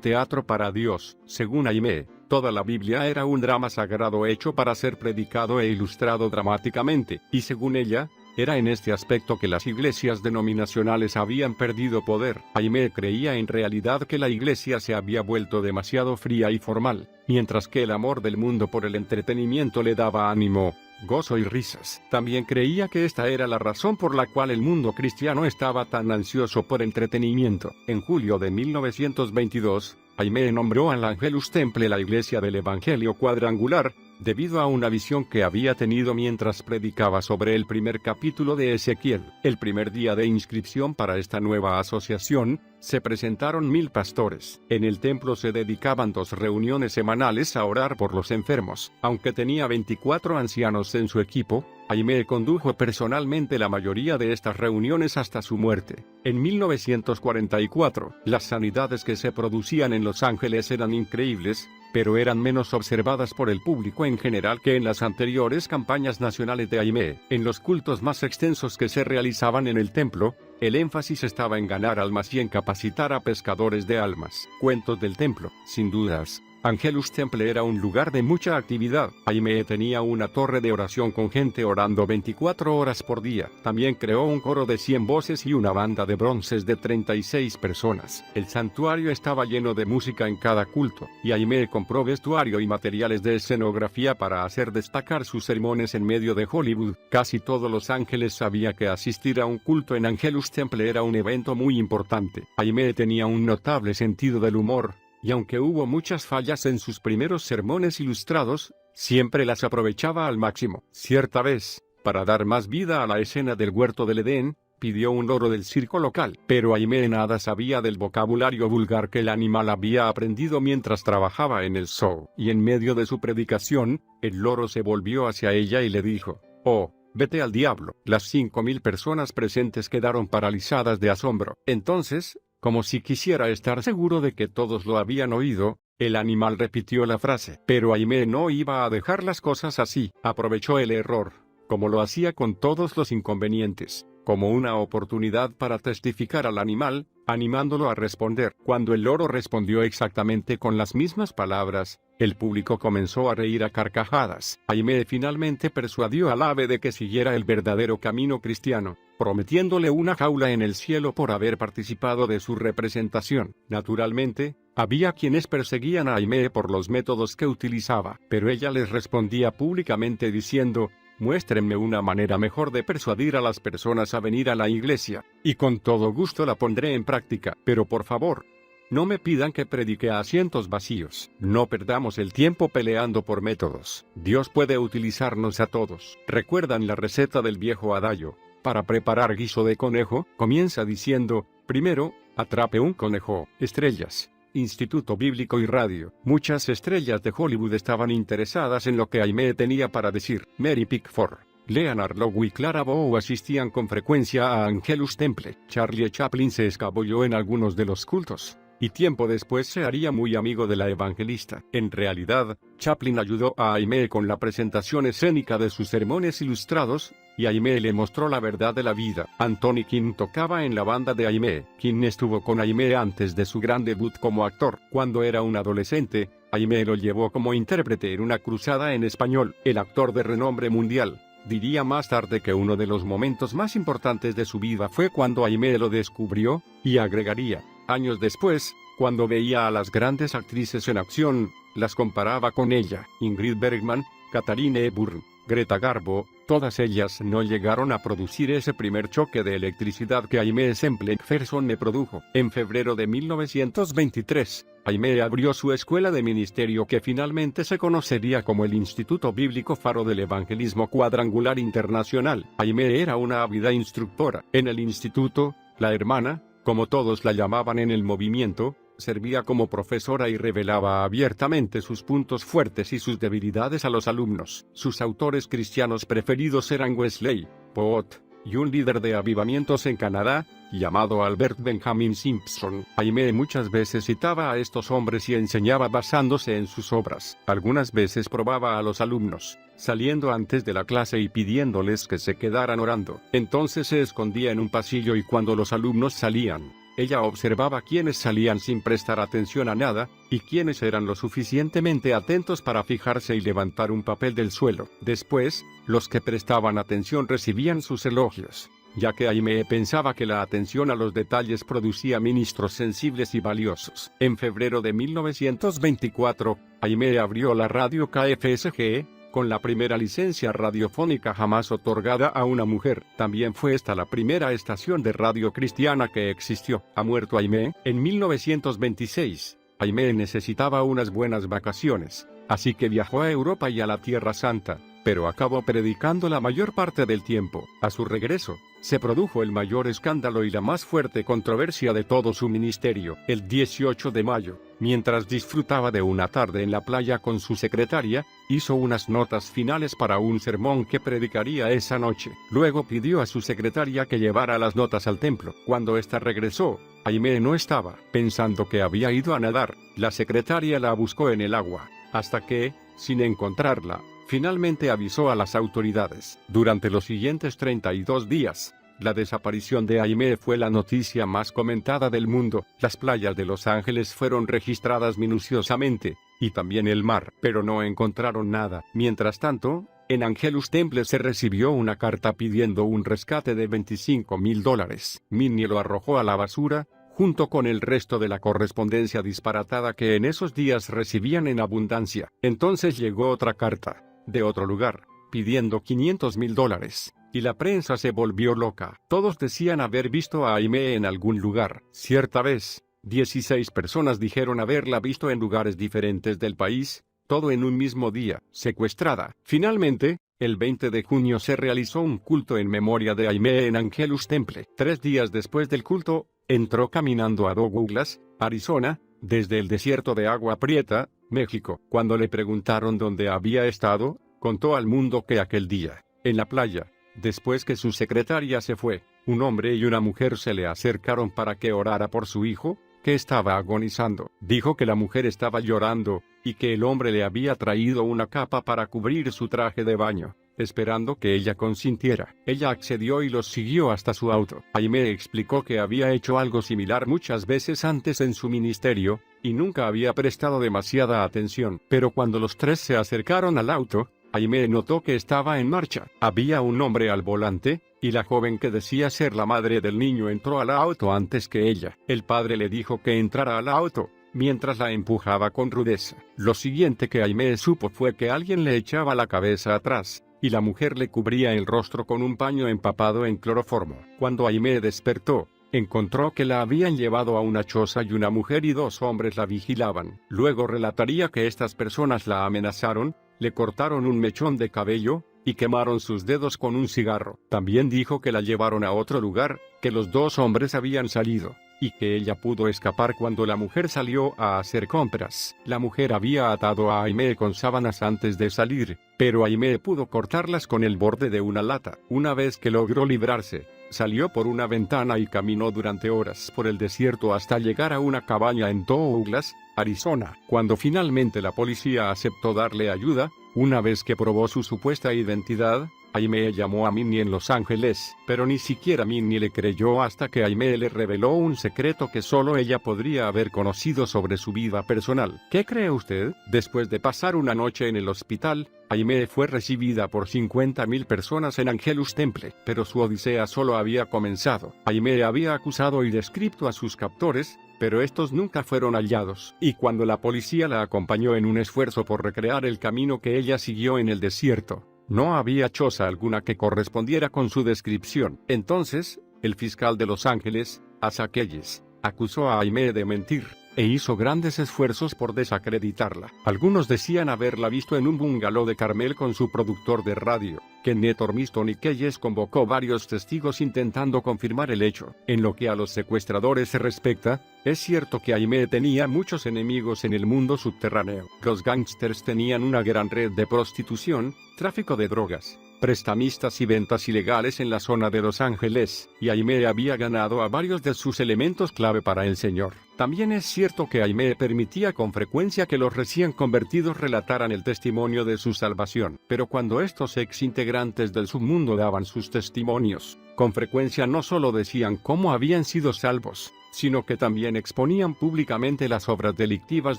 teatro para Dios. Según Aimee, toda la Biblia era un drama sagrado hecho para ser predicado e ilustrado dramáticamente, y según ella, era en este aspecto que las iglesias denominacionales habían perdido poder. Aimee creía en realidad que la iglesia se había vuelto demasiado fría y formal, mientras que el amor del mundo por el entretenimiento le daba ánimo, gozo y risas. También creía que esta era la razón por la cual el mundo cristiano estaba tan ansioso por entretenimiento. En julio de 1922, Aimee nombró al Angelus Temple la iglesia del Evangelio Cuadrangular, debido a una visión que había tenido mientras predicaba sobre el primer capítulo de Ezequiel. El primer día de inscripción para esta nueva asociación, se presentaron 1,000 pastores. En el templo se dedicaban 2 reuniones semanales a orar por los enfermos. Aunque tenía 24 ancianos en su equipo, Aimee condujo personalmente la mayoría de estas reuniones hasta su muerte. En 1944, las sanidades que se producían en Los Ángeles eran increíbles, pero eran menos observadas por el público en general que en las anteriores campañas nacionales de Aimee. En los cultos más extensos que se realizaban en el templo, el énfasis estaba en ganar almas y en capacitar a pescadores de almas. Cuentos del templo. Sin dudas, Angelus Temple era un lugar de mucha actividad. Aimee tenía una torre de oración con gente orando 24 horas por día. También creó un coro de 100 voces y una banda de bronces de 36 personas. El santuario estaba lleno de música en cada culto, y Aimee compró vestuario y materiales de escenografía para hacer destacar sus sermones en medio de Hollywood. Casi todos los ángeles sabían que asistir a un culto en Angelus Temple era un evento muy importante. Aimee tenía un notable sentido del humor, y aunque hubo muchas fallas en sus primeros sermones ilustrados, siempre las aprovechaba al máximo. Cierta vez, para dar más vida a la escena del huerto del Edén, pidió un loro del circo local, pero Aimee nada sabía del vocabulario vulgar que el animal había aprendido mientras trabajaba en el zoo. Y en medio de su predicación, el loro se volvió hacia ella y le dijo: «Oh, vete al diablo». Las 5.000 personas presentes quedaron paralizadas de asombro. Entonces, como si quisiera estar seguro de que todos lo habían oído, el animal repitió la frase. Pero Aimee no iba a dejar las cosas así. Aprovechó el error, como lo hacía con todos los inconvenientes, como una oportunidad para testificar al animal, animándolo a responder. Cuando el loro respondió exactamente con las mismas palabras, el público comenzó a reír a carcajadas. Aimee finalmente persuadió al ave de que siguiera el verdadero camino cristiano, prometiéndole una jaula en el cielo por haber participado de su representación. Naturalmente, había quienes perseguían a Aimee por los métodos que utilizaba, pero ella les respondía públicamente diciendo: «Muéstrenme una manera mejor de persuadir a las personas a venir a la iglesia, y con todo gusto la pondré en práctica. Pero por favor, no me pidan que predique a asientos vacíos. No perdamos el tiempo peleando por métodos. Dios puede utilizarnos a todos». ¿Recuerdan la receta del viejo adagio? Para preparar guiso de conejo, comienza diciendo: primero, atrape un conejo. Estrellas, Instituto Bíblico y Radio. Muchas estrellas de Hollywood estaban interesadas en lo que Aimee tenía para decir. Mary Pickford, Leonard Lowe y Clara Bow asistían con frecuencia a Angelus Temple. Charlie Chaplin se escabulló en algunos de los cultos, y tiempo después se haría muy amigo de la evangelista. En realidad, Chaplin ayudó a Aimee con la presentación escénica de sus sermones ilustrados, y Aimee le mostró la verdad de la vida. Anthony Quinn tocaba en la banda de Aimee. Quinn estuvo con Aimee antes de su gran debut como actor. Cuando era un adolescente, Aimee lo llevó como intérprete en una cruzada en español. El actor de renombre mundial diría más tarde que uno de los momentos más importantes de su vida fue cuando Aimee lo descubrió, y agregaría: años después, cuando veía a las grandes actrices en acción, las comparaba con ella. Ingrid Bergman, Katharine Hepburn, Greta Garbo, todas ellas no llegaron a producir ese primer choque de electricidad que Aimee Semple McPherson me produjo. En febrero de 1923, Aimee abrió su escuela de ministerio que finalmente se conocería como el Instituto Bíblico Faro del Evangelismo Cuadrangular Internacional. Aimee era una ávida instructora. En el instituto, la hermana, como todos la llamaban en el movimiento, servía como profesora y revelaba abiertamente sus puntos fuertes y sus debilidades a los alumnos. Sus autores cristianos preferidos eran Wesley, Poot, y un líder de avivamientos en Canadá, llamado Albert Benjamin Simpson. Aimee muchas veces citaba a estos hombres y enseñaba basándose en sus obras. Algunas veces probaba a los alumnos, saliendo antes de la clase y pidiéndoles que se quedaran orando. Entonces se escondía en un pasillo y cuando los alumnos salían, ella observaba quiénes salían sin prestar atención a nada, y quiénes eran lo suficientemente atentos para fijarse y levantar un papel del suelo. Después, los que prestaban atención recibían sus elogios, ya que Aimee pensaba que la atención a los detalles producía ministros sensibles y valiosos. En febrero de 1924, Aimee abrió la radio KFSG, con la primera licencia radiofónica jamás otorgada a una mujer. También fue esta la primera estación de radio cristiana que existió. Ha muerto Aimee en 1926. Aimee necesitaba unas buenas vacaciones, así que viajó a Europa y a la Tierra Santa, pero acabó predicando la mayor parte del tiempo. A su regreso, se produjo el mayor escándalo y la más fuerte controversia de todo su ministerio. El 18 de mayo, mientras disfrutaba de una tarde en la playa con su secretaria, hizo unas notas finales para un sermón que predicaría esa noche. Luego pidió a su secretaria que llevara las notas al templo. Cuando ésta regresó, Aimee no estaba. Pensando que había ido a nadar, la secretaria la buscó en el agua, hasta que, sin encontrarla, finalmente avisó a las autoridades. Durante los siguientes 32 días, la desaparición de Aimee fue la noticia más comentada del mundo. Las playas de Los Ángeles fueron registradas minuciosamente, y también el mar, pero no encontraron nada. Mientras tanto, en Angelus Temple se recibió una carta pidiendo un rescate de $25,000. Minnie lo arrojó a la basura, junto con el resto de la correspondencia disparatada que en esos días recibían en abundancia. Entonces llegó otra carta, de otro lugar, pidiendo $500,000. Y la prensa se volvió loca. Todos decían haber visto a Aimee en algún lugar. Cierta vez, 16 personas dijeron haberla visto en lugares diferentes del país, todo en un mismo día, secuestrada. Finalmente, el 20 de junio se realizó un culto en memoria de Aimee en Angelus Temple. 3 días después del culto, entró caminando a Douglas, Arizona, desde el desierto de Agua Prieta, México. Cuando le preguntaron dónde había estado, contó al mundo que aquel día, en la playa, después que su secretaria se fue, un hombre y una mujer se le acercaron para que orara por su hijo, que estaba agonizando. Dijo que la mujer estaba llorando, y que el hombre le había traído una capa para cubrir su traje de baño, esperando que ella consintiera. Ella accedió y los siguió hasta su auto. Aimee explicó que había hecho algo similar muchas veces antes en su ministerio, y nunca había prestado demasiada atención. Pero cuando los tres se acercaron al auto, Aimee notó que estaba en marcha. Había un hombre al volante, y la joven que decía ser la madre del niño entró al auto antes que ella. El padre le dijo que entrara al auto, mientras la empujaba con rudeza. Lo siguiente que Aimee supo fue que alguien le echaba la cabeza atrás, y la mujer le cubría el rostro con un paño empapado en cloroformo. Cuando Aimee despertó, encontró que la habían llevado a una choza y una mujer y 2 hombres la vigilaban. Luego relataría que estas personas la amenazaron, le cortaron un mechón de cabello, y quemaron sus dedos con un cigarro. También dijo que la llevaron a otro lugar, que los 2 hombres habían salido, y que ella pudo escapar cuando la mujer salió a hacer compras. La mujer había atado a Aimee con sábanas antes de salir, pero Aimee pudo cortarlas con el borde de una lata. Una vez que logró librarse, salió por una ventana y caminó durante horas por el desierto hasta llegar a una cabaña en Douglas, Arizona. Cuando finalmente la policía aceptó darle ayuda, una vez que probó su supuesta identidad, Aimee llamó a Minnie en Los Ángeles, pero ni siquiera Minnie le creyó hasta que Aimee le reveló un secreto que solo ella podría haber conocido sobre su vida personal. ¿Qué cree usted? Después de pasar una noche en el hospital, Aimee fue recibida por 50,000 personas en Angelus Temple, pero su odisea solo había comenzado. Aimee había acusado y descrito a sus captores, pero estos nunca fueron hallados. Y cuando la policía la acompañó en un esfuerzo por recrear el camino que ella siguió en el desierto, no había choza alguna que correspondiera con su descripción. Entonces, el fiscal de Los Ángeles, Asa Keyes, acusó a Aimee de mentir, e hizo grandes esfuerzos por desacreditarla. Algunos decían haberla visto en un bungalow de Carmel con su productor de radio. Kenneth Ormiston y Keyes convocó varios testigos intentando confirmar el hecho. En lo que a los secuestradores se respecta, es cierto que Aimee tenía muchos enemigos en el mundo subterráneo. Los gángsters tenían una gran red de prostitución, tráfico de drogas, prestamistas y ventas ilegales en la zona de Los Ángeles, y Aimee había ganado a varios de sus elementos clave para el Señor. También es cierto que Aimee permitía con frecuencia que los recién convertidos relataran el testimonio de su salvación, pero cuando estos ex-integrantes del submundo daban sus testimonios, con frecuencia no solo decían cómo habían sido salvos, sino que también exponían públicamente las obras delictivas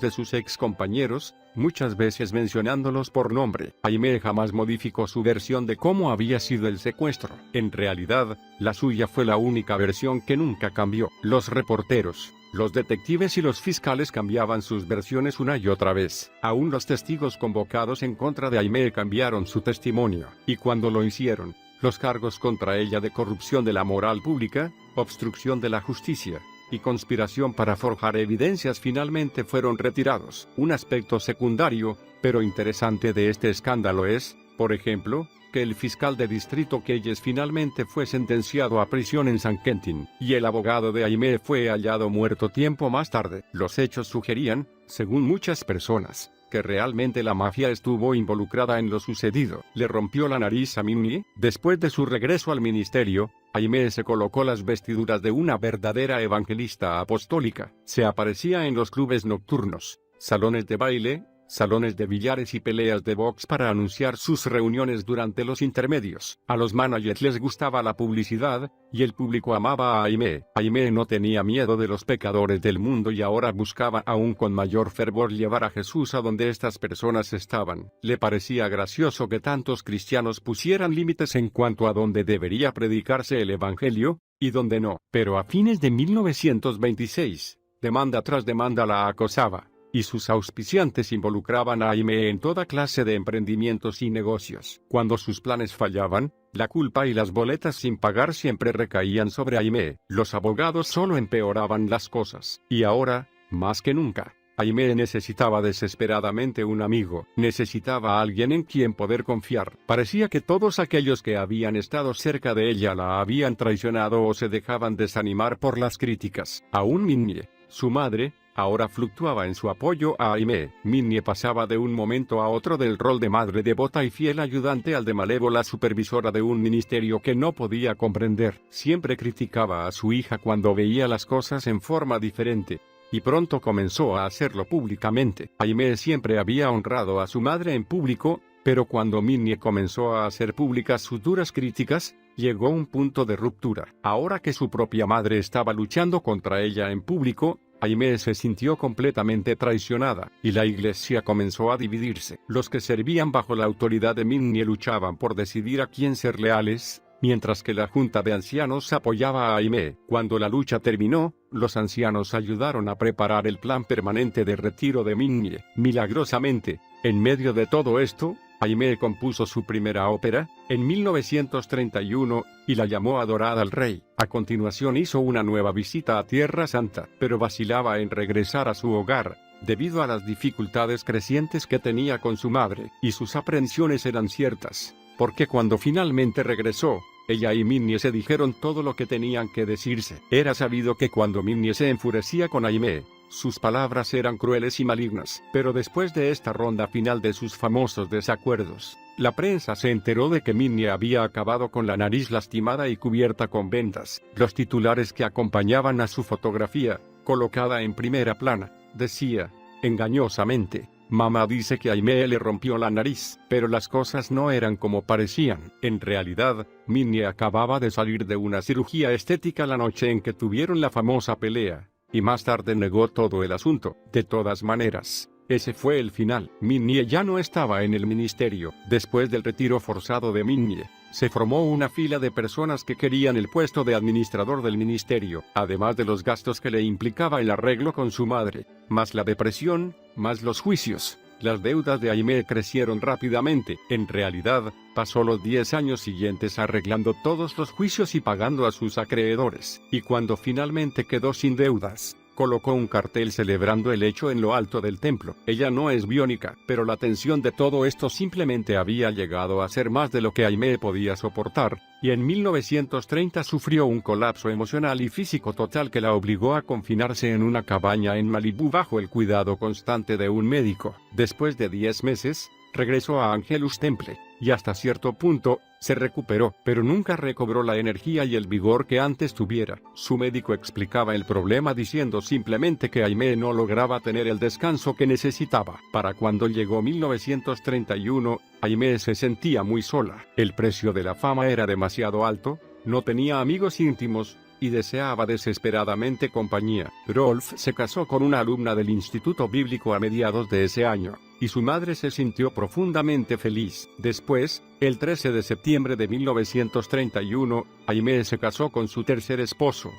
de sus ex compañeros, muchas veces mencionándolos por nombre. Aimee jamás modificó su versión de cómo había sido el secuestro. En realidad, la suya fue la única versión que nunca cambió. Los reporteros, los detectives y los fiscales cambiaban sus versiones una y otra vez. Aún los testigos convocados en contra de Aimee cambiaron su testimonio, y cuando lo hicieron, los cargos contra ella de corrupción de la moral pública, obstrucción de la justicia y conspiración para forjar evidencias finalmente fueron retirados. Un aspecto secundario, pero interesante de este escándalo es, por ejemplo, que el fiscal de distrito Keyes finalmente fue sentenciado a prisión en San Quentin, y el abogado de Aimee fue hallado muerto tiempo más tarde. Los hechos sugerían, según muchas personas, que realmente la mafia estuvo involucrada en lo sucedido. Le rompió la nariz a Minnie. Después de su regreso al ministerio, Aimee se colocó las vestiduras de una verdadera evangelista apostólica. Se aparecía en los clubes nocturnos, salones de baile, salones de billares y peleas de box para anunciar sus reuniones durante los intermedios. A los managers les gustaba la publicidad, y el público amaba a Aimee. Aimee no tenía miedo de los pecadores del mundo y ahora buscaba aún con mayor fervor llevar a Jesús a donde estas personas estaban. Le parecía gracioso que tantos cristianos pusieran límites en cuanto a dónde debería predicarse el evangelio, y dónde no. Pero a fines de 1926, demanda tras demanda la acosaba, y sus auspiciantes involucraban a Aimee en toda clase de emprendimientos y negocios. Cuando sus planes fallaban, la culpa y las boletas sin pagar siempre recaían sobre Aimee. Los abogados solo empeoraban las cosas. Y ahora, más que nunca, Aimee necesitaba desesperadamente un amigo, necesitaba a alguien en quien poder confiar. Parecía que todos aquellos que habían estado cerca de ella la habían traicionado o se dejaban desanimar por las críticas. Aún Minnie, su madre, ahora fluctuaba en su apoyo a Aimee. Minnie pasaba de un momento a otro del rol de madre devota y fiel ayudante al de malévola supervisora de un ministerio que no podía comprender. Siempre criticaba a su hija cuando veía las cosas en forma diferente, y pronto comenzó a hacerlo públicamente. Aimee siempre había honrado a su madre en público, pero cuando Minnie comenzó a hacer públicas sus duras críticas, llegó un punto de ruptura. Ahora que su propia madre estaba luchando contra ella en público, Aimee se sintió completamente traicionada, y la iglesia comenzó a dividirse. Los que servían bajo la autoridad de Minnie luchaban por decidir a quién ser leales, mientras que la junta de ancianos apoyaba a Aimee. Cuando la lucha terminó, los ancianos ayudaron a preparar el plan permanente de retiro de Minnie. Milagrosamente, en medio de todo esto, Aimee compuso su primera ópera, en 1931, y la llamó Adorada al Rey. A continuación hizo una nueva visita a Tierra Santa, pero vacilaba en regresar a su hogar, debido a las dificultades crecientes que tenía con su madre, y sus aprensiones eran ciertas, porque cuando finalmente regresó, ella y Minnie se dijeron todo lo que tenían que decirse. Era sabido que cuando Minnie se enfurecía con Aimee, sus palabras eran crueles y malignas. Pero después de esta ronda final de sus famosos desacuerdos, la prensa se enteró de que Minnie había acabado con la nariz lastimada y cubierta con vendas. Los titulares que acompañaban a su fotografía, colocada en primera plana, decía, engañosamente, mamá dice que Aimee le rompió la nariz, pero las cosas no eran como parecían. En realidad, Minnie acababa de salir de una cirugía estética la noche en que tuvieron la famosa pelea, y más tarde negó todo el asunto. De todas maneras, ese fue el final. Minnie ya no estaba en el ministerio. Después del retiro forzado de Minnie, se formó una fila de personas que querían el puesto de administrador del ministerio, además de los gastos que le implicaba el arreglo con su madre, más la depresión, más los juicios. Las deudas de Aimee crecieron rápidamente. En realidad, pasó los 10 años siguientes arreglando todos los juicios y pagando a sus acreedores. Y cuando finalmente quedó sin deudas, colocó un cartel celebrando el hecho en lo alto del templo. Ella no es biónica, pero la tensión de todo esto simplemente había llegado a ser más de lo que Aimee podía soportar, y en 1930 sufrió un colapso emocional y físico total que la obligó a confinarse en una cabaña en Malibú bajo el cuidado constante de un médico. Después de 10 meses, regresó a Angelus Temple, y hasta cierto punto, se recuperó, pero nunca recobró la energía y el vigor que antes tuviera. Su médico explicaba el problema diciendo simplemente que Aimee no lograba tener el descanso que necesitaba. Para cuando llegó 1931, Aimee se sentía muy sola. El precio de la fama era demasiado alto, no tenía amigos íntimos, y deseaba desesperadamente compañía. Rolf se casó con una alumna del Instituto Bíblico a mediados de ese año, y su madre se sintió profundamente feliz. Después, el 13 de septiembre de 1931, Aimee se casó con su tercer esposo,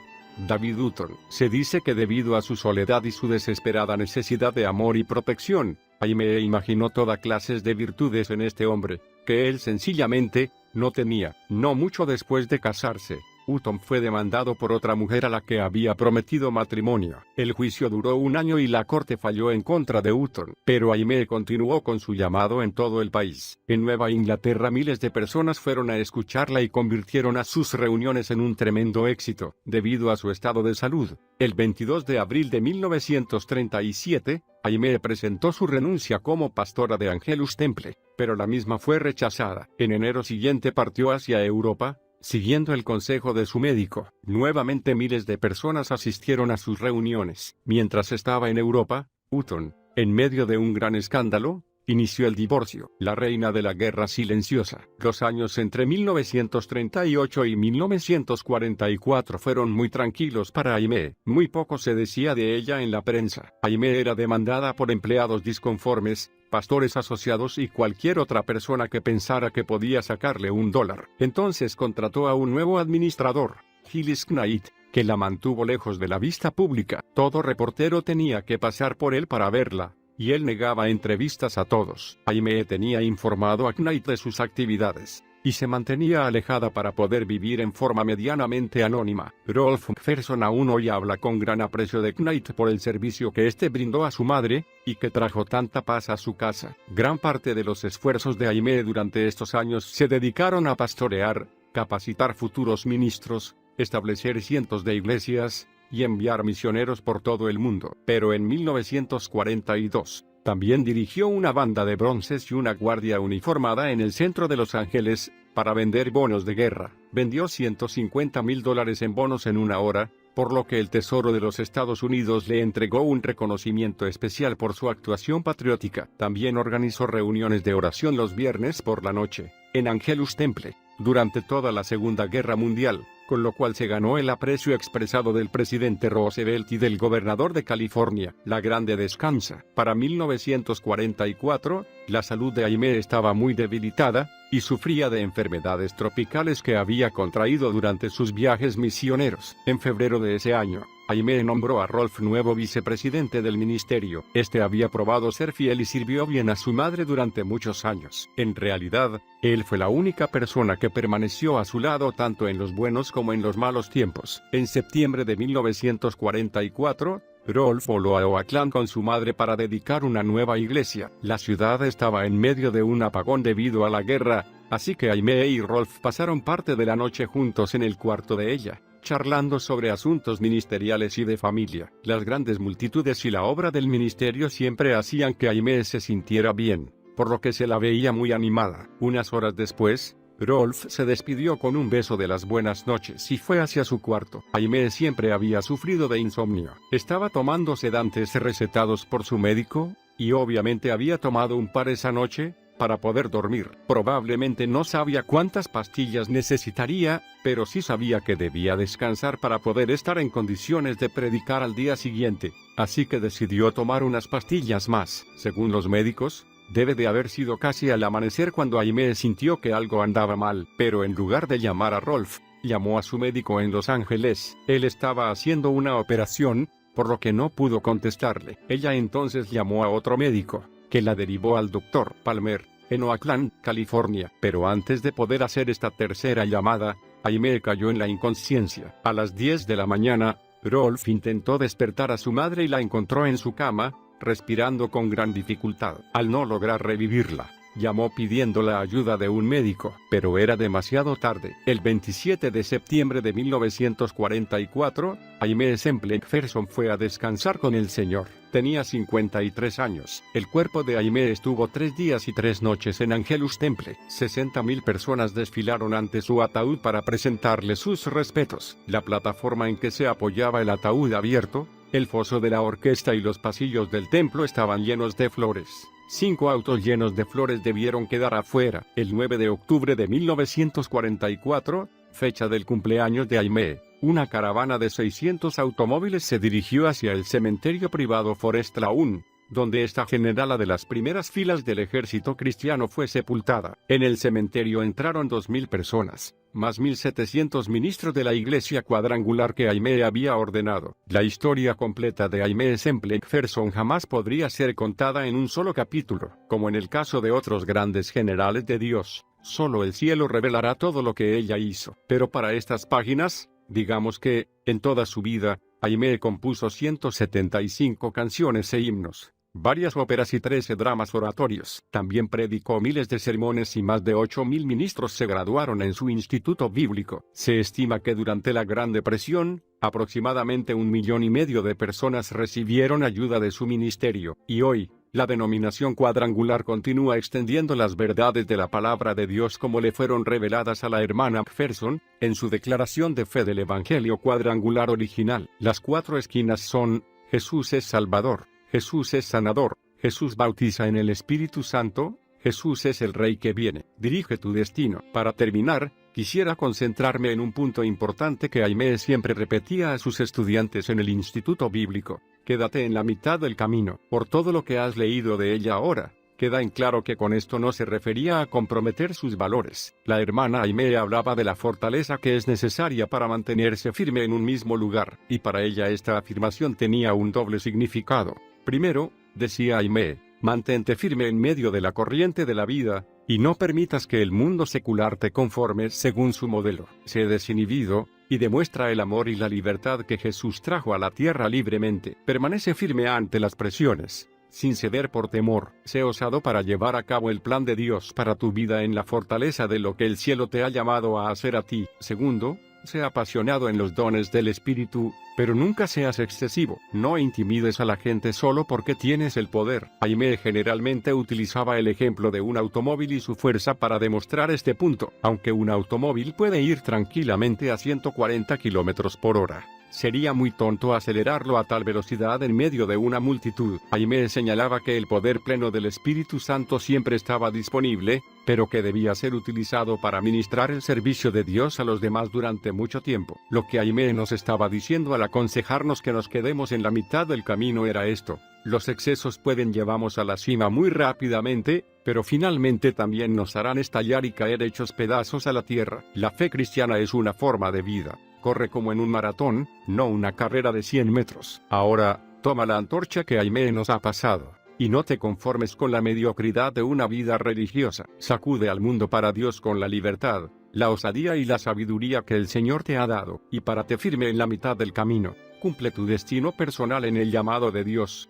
David Hutton. Se dice que debido a su soledad y su desesperada necesidad de amor y protección, Aimee imaginó toda clases de virtudes en este hombre, que él sencillamente no tenía. No mucho después de casarse, Hutton fue demandado por otra mujer a la que había prometido matrimonio. El juicio duró un año y la corte falló en contra de Hutton, pero Aimee continuó con su llamado en todo el país. En Nueva Inglaterra miles de personas fueron a escucharla y convirtieron a sus reuniones en un tremendo éxito, debido a su estado de salud. El 22 de abril de 1937, Aimee presentó su renuncia como pastora de Angelus Temple, pero la misma fue rechazada. En enero siguiente partió hacia Europa, siguiendo el consejo de su médico. Nuevamente miles de personas asistieron a sus reuniones. Mientras estaba en Europa, Hutton, En medio de un gran escándalo, inició el divorcio, la reina de la guerra silenciosa. Los años entre 1938 y 1944 fueron muy tranquilos para Aimee. Muy poco se decía de ella en la prensa. Aimee era demandada por empleados disconformes, pastores asociados y cualquier otra persona que pensara que podía sacarle $1. Entonces contrató a un nuevo administrador, Gillis Knight, que la mantuvo lejos de la vista pública. Todo reportero tenía que pasar por él para verla, y él negaba entrevistas a todos. Aimee tenía informado a Knight de sus actividades, y se mantenía alejada para poder vivir en forma medianamente anónima. Rolf McPherson aún hoy habla con gran aprecio de Knight por el servicio que éste brindó a su madre, y que trajo tanta paz a su casa. Gran parte de los esfuerzos de Aimee durante estos años se dedicaron a pastorear, capacitar futuros ministros, establecer cientos de iglesias, y enviar misioneros por todo el mundo. Pero en 1942, también dirigió una banda de bronces y una guardia uniformada en el centro de Los Ángeles, para vender bonos de guerra. Vendió $150,000 en bonos en una hora, por lo que el Tesoro de los Estados Unidos le entregó un reconocimiento especial por su actuación patriótica. También organizó reuniones de oración los viernes por la noche, en Angelus Temple, durante toda la Segunda Guerra Mundial, con lo cual se ganó el aprecio expresado del presidente Roosevelt y del gobernador de California. La Grande descansa. Para 1944, la salud de Aimee estaba muy debilitada, y sufría de enfermedades tropicales que había contraído durante sus viajes misioneros. En febrero de ese año, Aimee nombró a Rolf nuevo vicepresidente del ministerio. Este había probado ser fiel y sirvió bien a su madre durante muchos años. En realidad, él fue la única persona que permaneció a su lado tanto en los buenos como en los malos tiempos. En septiembre de 1944, Rolf voló a Oakland con su madre para dedicar una nueva iglesia. La ciudad estaba en medio de un apagón debido a la guerra, así que Aimee y Rolf pasaron parte de la noche juntos en el cuarto de ella, charlando sobre asuntos ministeriales y de familia. Las grandes multitudes y la obra del ministerio siempre hacían que Aimee se sintiera bien, por lo que se la veía muy animada. Unas horas después, Rolf se despidió con un beso de las buenas noches y fue hacia su cuarto. Aimee siempre había sufrido de insomnio. Estaba tomando sedantes recetados por su médico, y obviamente había tomado un par esa noche, para poder dormir. Probablemente no sabía cuántas pastillas necesitaría, pero sí sabía que debía descansar para poder estar en condiciones de predicar al día siguiente. Así que decidió tomar unas pastillas más. Según los médicos, debe de haber sido casi al amanecer cuando Aimee sintió que algo andaba mal, pero en lugar de llamar a Rolf, llamó a su médico en Los Ángeles. Él estaba haciendo una operación, por lo que no pudo contestarle. Ella entonces llamó a otro médico, que la derivó al Dr. Palmer, en Oakland, California. Pero antes de poder hacer esta tercera llamada, Aimee cayó en la inconsciencia. A las 10 de la mañana, Rolf intentó despertar a su madre y la encontró en su cama, respirando con gran dificultad. Al no lograr revivirla, llamó pidiendo la ayuda de un médico, pero era demasiado tarde. El 27 de septiembre de 1944, Aimee Semple McPherson fue a descansar con el Señor. Tenía 53 años. El cuerpo de Aimee estuvo 3 días y 3 noches en Angelus Temple. 60,000 personas desfilaron ante su ataúd para presentarle sus respetos. La plataforma en que se apoyaba el ataúd abierto, el foso de la orquesta y los pasillos del templo estaban llenos de flores. 5 autos llenos de flores debieron quedar afuera. El 9 de octubre de 1944, fecha del cumpleaños de Aimee, una caravana de 600 automóviles se dirigió hacia el cementerio privado Forest Lawn, donde esta generala de las primeras filas del ejército cristiano fue sepultada. En el cementerio entraron 2,000 personas, más 1,700 ministros de la iglesia cuadrangular que Aimee había ordenado. La historia completa de Aimee Semple McPherson jamás podría ser contada en un solo capítulo. Como en el caso de otros grandes generales de Dios, solo el cielo revelará todo lo que ella hizo. Pero para estas páginas, digamos que, en toda su vida, Aimee compuso 175 canciones e himnos, varias óperas y 13 dramas oratorios. También predicó miles de sermones y más de 8,000 ministros se graduaron en su instituto bíblico. Se estima que durante la Gran Depresión, aproximadamente 1,5 millones de personas recibieron ayuda de su ministerio. Y hoy, la denominación cuadrangular continúa extendiendo las verdades de la palabra de Dios como le fueron reveladas a la hermana McPherson, en su declaración de fe del Evangelio cuadrangular original. Las 4 esquinas son: Jesús es Salvador, Jesús es sanador, Jesús bautiza en el Espíritu Santo. Jesús es el Rey que viene. Dirige tu destino. Para terminar, quisiera concentrarme en un punto importante que Aimee siempre repetía a sus estudiantes en el instituto bíblico. Quédate en la mitad del camino. Por todo lo que has leído de ella ahora, queda en claro que con esto no se refería a comprometer sus valores. La hermana Aimee hablaba de la fortaleza que es necesaria para mantenerse firme en un mismo lugar, y para ella esta afirmación tenía un doble significado. Primero, decía Aimee, mantente firme en medio de la corriente de la vida, y no permitas que el mundo secular te conforme según su modelo. Sé desinhibido, y demuestra el amor y la libertad que Jesús trajo a la tierra libremente. Permanece firme ante las presiones, sin ceder por temor. Sé osado para llevar a cabo el plan de Dios para tu vida en la fortaleza de lo que el cielo te ha llamado a hacer a ti. Segundo, sé apasionado en los dones del Espíritu, pero nunca seas excesivo. No intimides a la gente solo porque tienes el poder. Aimee generalmente utilizaba el ejemplo de un automóvil y su fuerza para demostrar este punto. Aunque un automóvil puede ir tranquilamente a 140 km/h, sería muy tonto acelerarlo a tal velocidad en medio de una multitud. Aimee señalaba que el poder pleno del Espíritu Santo siempre estaba disponible, pero que debía ser utilizado para ministrar el servicio de Dios a los demás durante mucho tiempo. Lo que Aimee nos estaba diciendo al aconsejarnos que nos quedemos en la mitad del camino era esto: los excesos pueden llevarnos a la cima muy rápidamente, pero finalmente también nos harán estallar y caer hechos pedazos a la tierra. La fe cristiana es una forma de vida. Corre como en un maratón, no una carrera de 100 metros. Ahora, toma la antorcha que Aimee nos ha pasado, y no te conformes con la mediocridad de una vida religiosa. Sacude al mundo para Dios con la libertad, la osadía y la sabiduría que el Señor te ha dado, y párate firme en la mitad del camino. Cumple tu destino personal en el llamado de Dios.